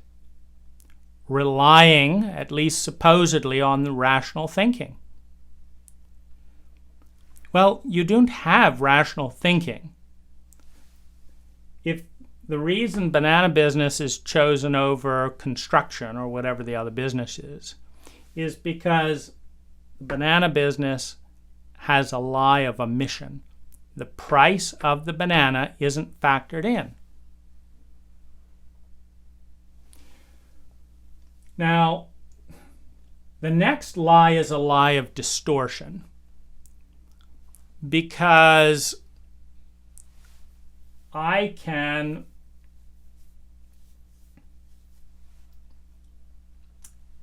relying, at least supposedly, on the rational thinking? Well, you don't have rational thinking. If the reason banana business is chosen over construction or whatever the other business is because the banana business has a lie of omission. The price of the banana isn't factored in. Now, the next lie is a lie of distortion, because I can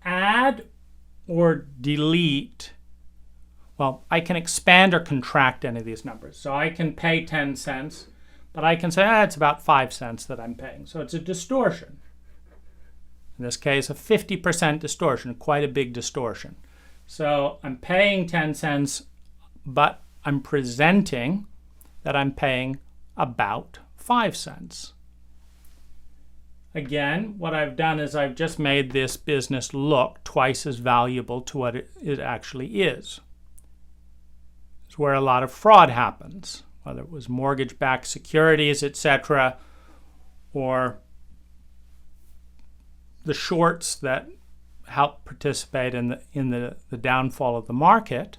add or delete, well, I can expand or contract any of these numbers. So I can pay 10 cents, but I can say, it's about 5 cents that I'm paying. So it's a distortion. In this case, a 50% distortion, quite a big distortion. So I'm paying 10 cents, but I'm presenting that I'm paying about 5 cents. Again, what I've done is I've just made this business look twice as valuable to what it actually is. It's where a lot of fraud happens, whether it was mortgage-backed securities, etc., or the shorts that help participate in the downfall of the market.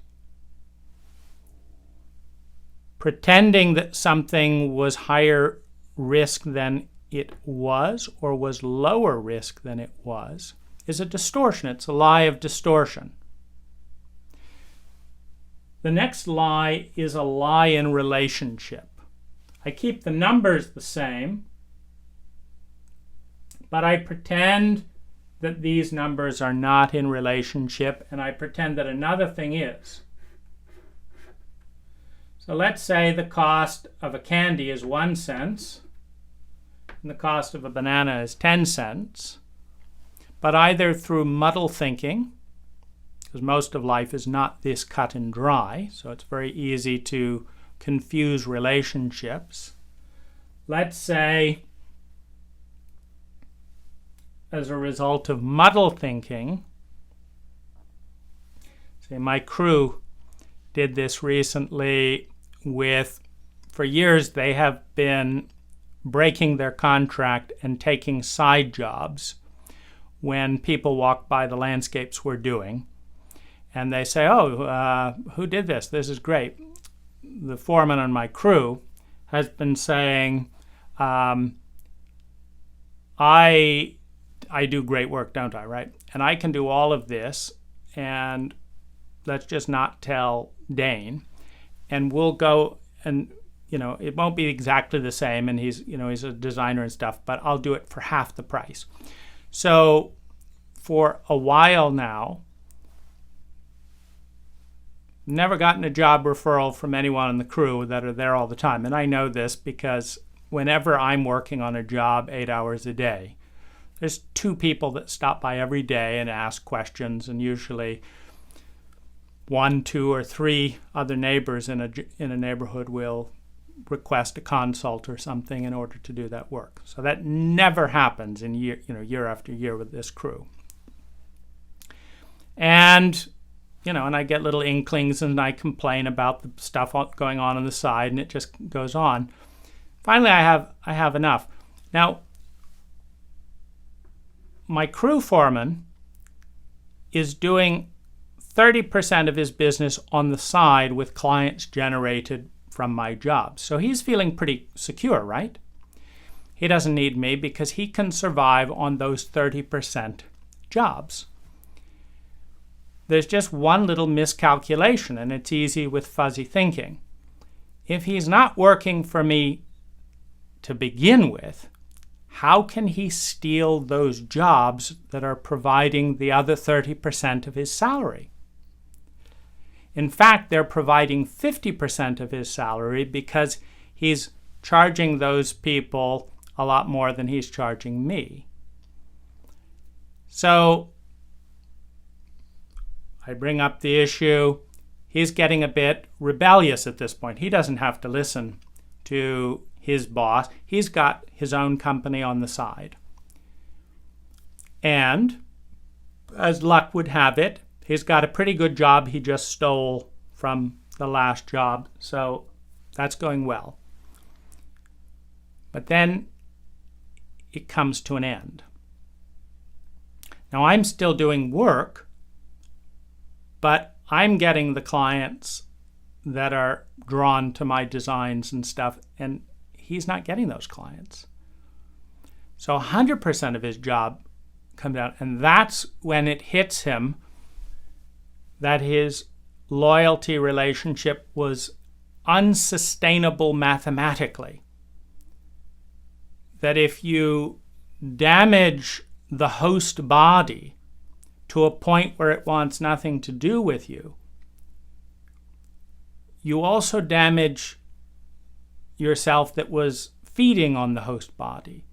Pretending that something was higher risk than it was or was lower risk than it was is a distortion. It's a lie of distortion. The next lie is a lie in relationship. I keep the numbers the same, but I pretend that these numbers are not in relationship, and I pretend that another thing is. So let's say the cost of a candy is 1 cent, and the cost of a banana is 10 cents. But either through muddle thinking, because most of life is not this cut and dry, so it's very easy to confuse relationships. Let's say, as a result of muddle thinking, say my crew did this recently with, for years they have been breaking their contract and taking side jobs when people walk by the landscapes we're doing. And they say, who did this? This is great. The foreman on my crew has been saying, I do great work, don't I, right? And I can do all of this, and let's just not tell Dane. And we'll go and, it won't be exactly the same, and he's a designer and stuff, but I'll do it for half the price. So for a while now, never gotten a job referral from anyone on the crew that are there all the time. And I know this because whenever I'm working on a job 8 hours a day, there's 2 people that stop by every day and ask questions, and usually 1, 2, or 3 other neighbors in a neighborhood will request a consult or something in order to do that work. So that never happens year after year with this crew. And and I get little inklings and I complain about the stuff going on the side, and it just goes on. Finally, I have enough. Now, my crew foreman is doing 30% of his business on the side with clients generated from my job. So he's feeling pretty secure, right? He doesn't need me because he can survive on those 30% jobs. There's just one little miscalculation, and it's easy with fuzzy thinking. If he's not working for me to begin with, how can he steal those jobs that are providing the other 30% of his salary? In fact, they're providing 50% of his salary because he's charging those people a lot more than he's charging me. So I bring up the issue. He's getting a bit rebellious at this point. He doesn't have to listen to his boss. He's got his own company on the side. And as luck would have it, he's got a pretty good job he just stole from the last job, so that's going well. But then it comes to an end. Now, I'm still doing work, but I'm getting the clients that are drawn to my designs and stuff, and he's not getting those clients. So 100% of his job comes out, and that's when it hits him that his loyalty relationship was unsustainable mathematically. That if you damage the host body to a point where it wants nothing to do with you, you also damage yourself that was feeding on the host body.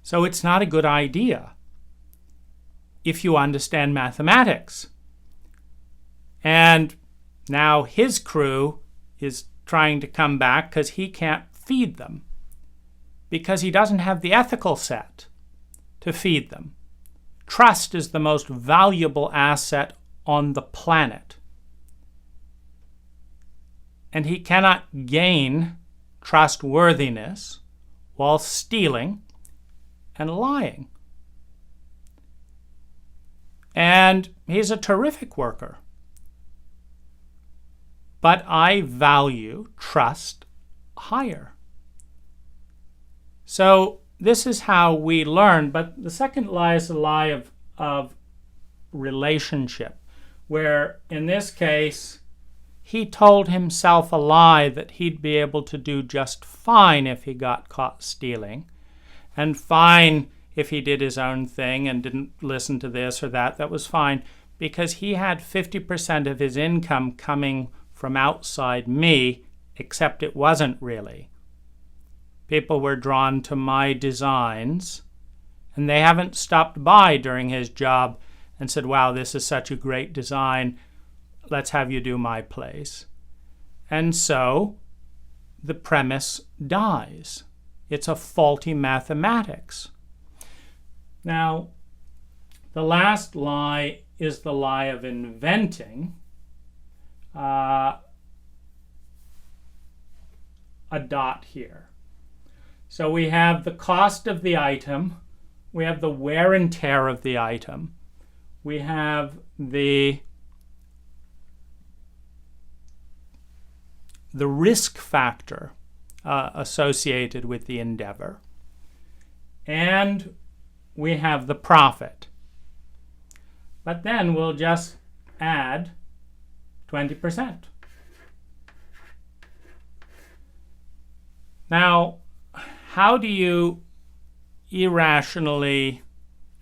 So it's not a good idea if you understand mathematics. And now his crew is trying to come back because he can't feed them, because he doesn't have the ethical set to feed them. Trust is the most valuable asset on the planet. And he cannot gain trustworthiness while stealing and lying. And he's a terrific worker. But I value trust higher. So this is how we learn. But the second lie is a lie of relationship, where in this case, he told himself a lie that he'd be able to do just fine if he got caught stealing, and fine if he did his own thing and didn't listen to this or that. That was fine, because he had 50% of his income coming from outside me, except it wasn't really. People were drawn to my designs, and they haven't stopped by during his job and said, wow, this is such a great design. Let's have you do my place. And so the premise dies. It's a faulty mathematics. Now, the last lie is the lie of inventing a dot here. So we have the cost of the item, we have the wear and tear of the item, we have the risk factor associated with the endeavor, and we have the profit. But then we'll just add 20%. Now, how do you irrationally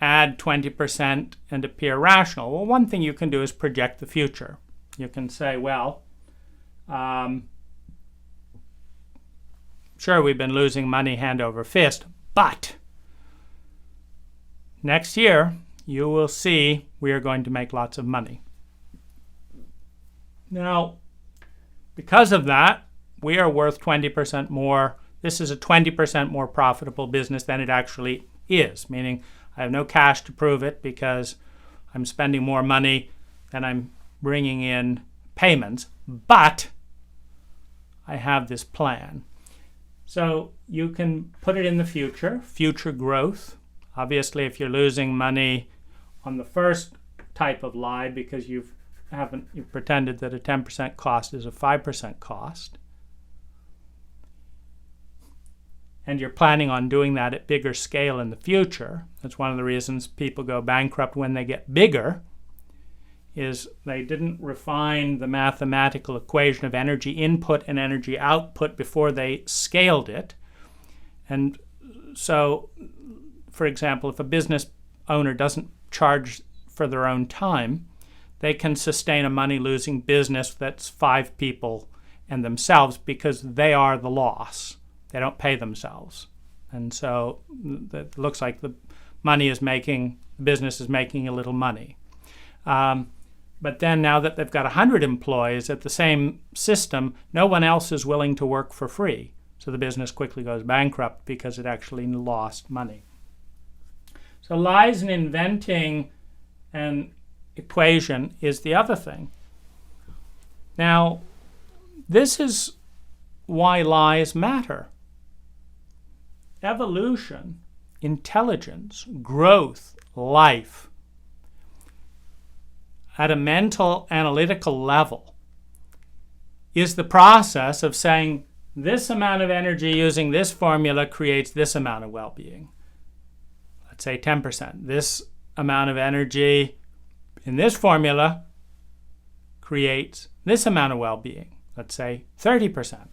add 20% and appear rational? Well, one thing you can do is project the future. You can say, well, sure, we've been losing money hand over fist, but next year you will see we are going to make lots of money. Now, because of that, we are worth 20% more. This is a 20% more profitable business than it actually is, meaning I have no cash to prove it because I'm spending more money than I'm bringing in payments, but I have this plan. So you can put it in the future growth. Obviously, if you're losing money on the first type of lie because you've pretended that a 10% cost is a 5% cost, and you're planning on doing that at bigger scale in the future, that's one of the reasons people go bankrupt when they get bigger, is they didn't refine the mathematical equation of energy input and energy output before they scaled it. And so, for example, if a business owner doesn't charge for their own time, they can sustain a money-losing business that's 5 people and themselves because they are the loss. They don't pay themselves. And so it looks like the business is making a little money. But then now that they've got 100 employees at the same system, no one else is willing to work for free. So the business quickly goes bankrupt because it actually lost money. So lies and inventing an equation is the other thing. Now, this is why lies matter. Evolution, intelligence, growth, life, at a mental analytical level, is the process of saying this amount of energy using this formula creates this amount of well-being. Let's say 10%. This amount of energy in this formula creates this amount of well-being. Let's say 30%.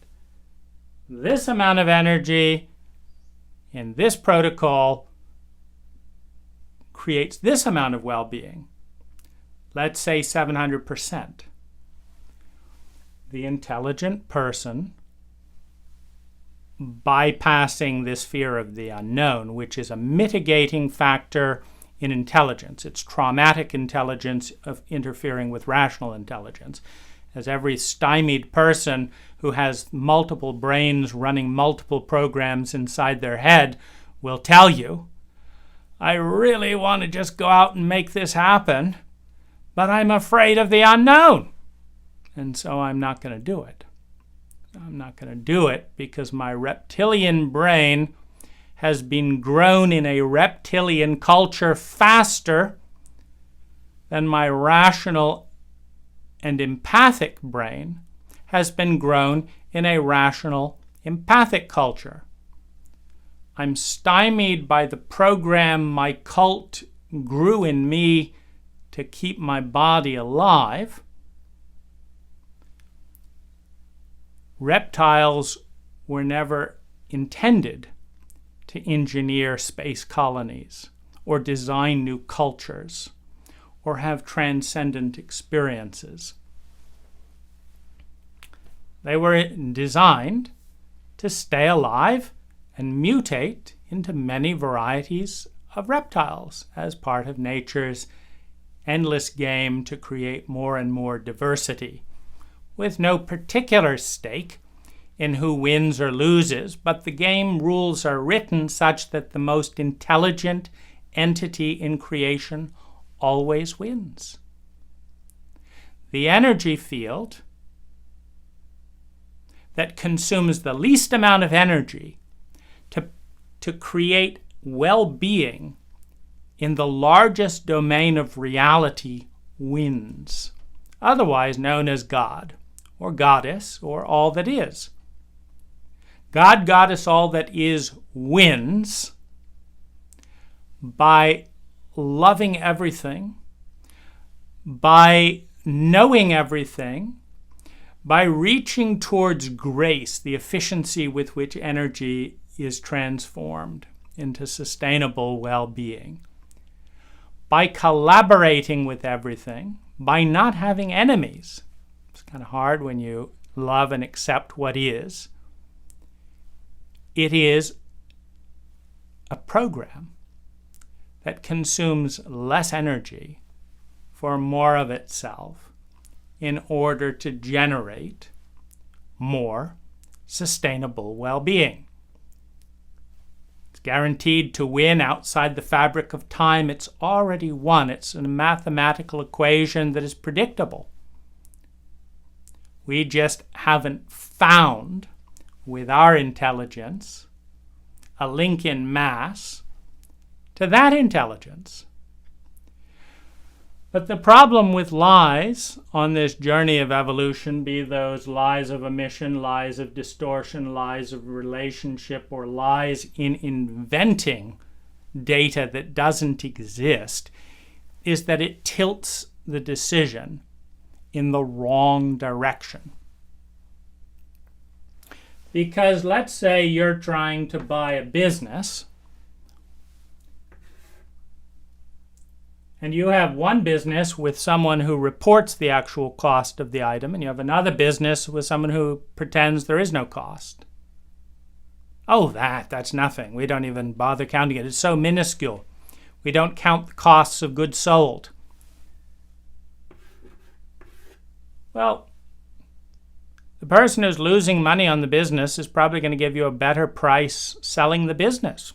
This amount of energy in this protocol creates this amount of well-being. Let's say 700%. The intelligent person, bypassing this fear of the unknown, which is a mitigating factor in intelligence. It's traumatic intelligence of interfering with rational intelligence. As every stymied person who has multiple brains running multiple programs inside their head will tell you, I really want to just go out and make this happen, but I'm afraid of the unknown, and so I'm not going to do it. I'm not going to do it because my reptilian brain has been grown in a reptilian culture faster than my rational and empathic brain has been grown in a rational, empathic culture. I'm stymied by the program my cult grew in me to keep my body alive. Reptiles were never intended to engineer space colonies or design new cultures or have transcendent experiences. They were designed to stay alive and mutate into many varieties of reptiles as part of nature's endless game to create more and more diversity, with no particular stake in who wins or loses, but the game rules are written such that the most intelligent entity in creation always wins. The energy field that consumes the least amount of energy to create well-being in the largest domain of reality wins, otherwise known as God or Goddess or all that is. God, Goddess, all that is wins by loving everything, by knowing everything, by reaching towards grace, the efficiency with which energy is transformed into sustainable well-being, by collaborating with everything, by not having enemies. It's kind of hard when you love and accept what is. It is a program that consumes less energy for more of itself in order to generate more sustainable well-being. It's guaranteed to win outside the fabric of time. It's already won. It's a mathematical equation that is predictable. We just haven't found, with our intelligence, a link in mass to that intelligence. But the problem with lies on this journey of evolution, be those lies of omission, lies of distortion, lies of relationship, or lies in inventing data that doesn't exist, is that it tilts the decision in the wrong direction. Because let's say you're trying to buy a business, and you have one business with someone who reports the actual cost of the item, and you have another business with someone who pretends there is no cost. Oh, that's nothing. We don't even bother counting it. It's so minuscule. We don't count the costs of goods sold. Well, the person who's losing money on the business is probably going to give you a better price selling the business.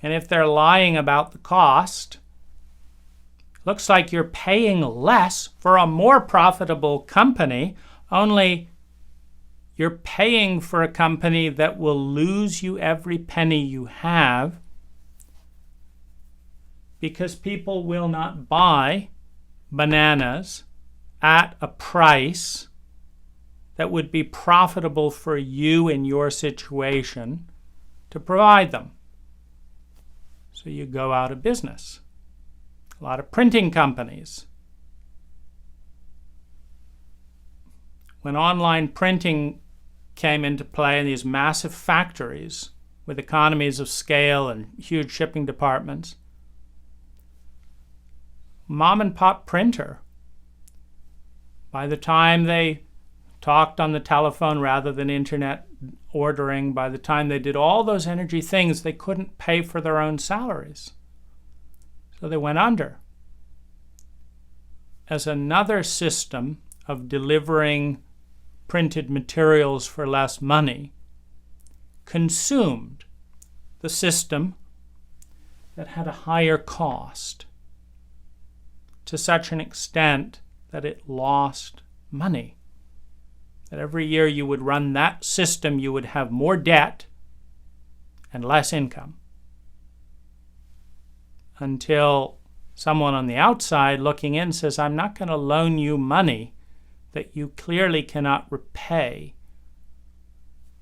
And if they're lying about the cost, looks like you're paying less for a more profitable company, only you're paying for a company that will lose you every penny you have, because people will not buy bananas at a price that would be profitable for you in your situation to provide them. So you go out of business. A lot of printing companies. When online printing came into play in these massive factories with economies of scale and huge shipping departments, mom and pop printer, by the time they talked on the telephone rather than internet ordering, by the time they did all those energy things, they couldn't pay for their own salaries. So they went under. As another system of delivering printed materials for less money consumed the system that had a higher cost to such an extent that it lost money. That every year you would run that system, you would have more debt and less income. Until someone on the outside looking in says, I'm not going to loan you money that you clearly cannot repay,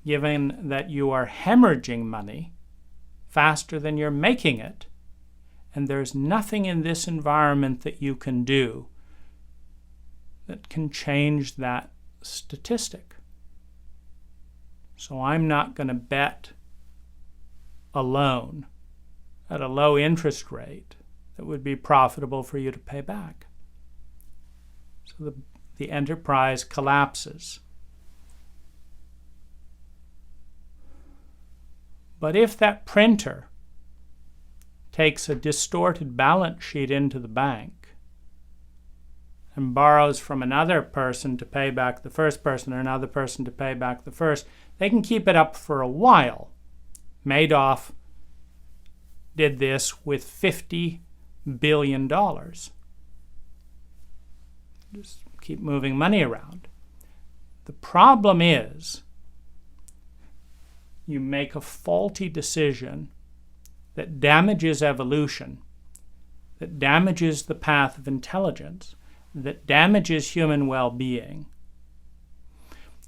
given that you are hemorrhaging money faster than you're making it. And there's nothing in this environment that you can do that can change that statistic. So I'm not going to bet a loan at a low interest rate that would be profitable for you to pay back. So the enterprise collapses. But if that printer takes a distorted balance sheet into the bank and borrows from another person to pay back the first person, or another person to pay back the first, they can keep it up for a while. Madoff did this with $50 billion. Just keep moving money around. The problem is you make a faulty decision that damages evolution, that damages the path of intelligence, that damages human well-being.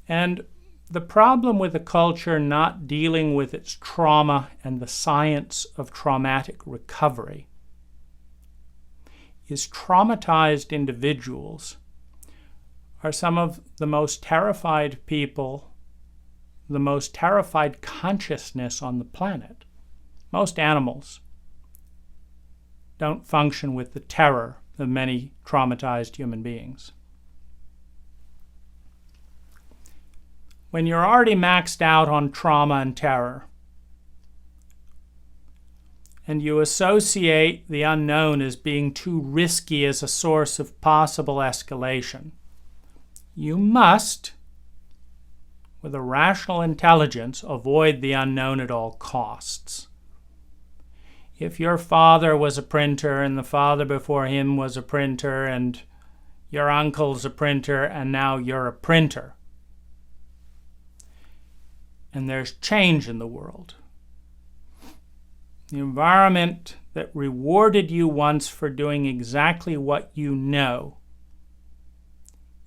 And the problem with a culture not dealing with its trauma and the science of traumatic recovery is traumatized individuals are some of the most terrified people, the most terrified consciousness on the planet. Most animals don't function with the terror of many traumatized human beings. When you're already maxed out on trauma and terror, and you associate the unknown as being too risky as a source of possible escalation, you must, with a rational intelligence, avoid the unknown at all costs. If your father was a printer and the father before him was a printer, and your uncle's a printer and now you're a printer. And there's change in the world. The environment that rewarded you once for doing exactly what you know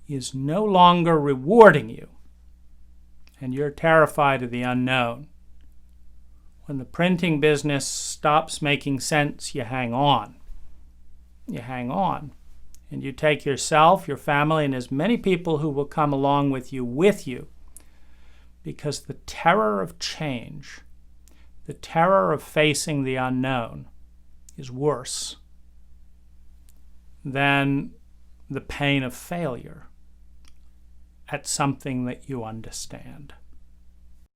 is no longer rewarding you, and you're terrified of the unknown. When the printing business stops making sense, you hang on. You hang on. And you take yourself, your family, and as many people who will come along with you, because the terror of change, the terror of facing the unknown, is worse than the pain of failure at something that you understand.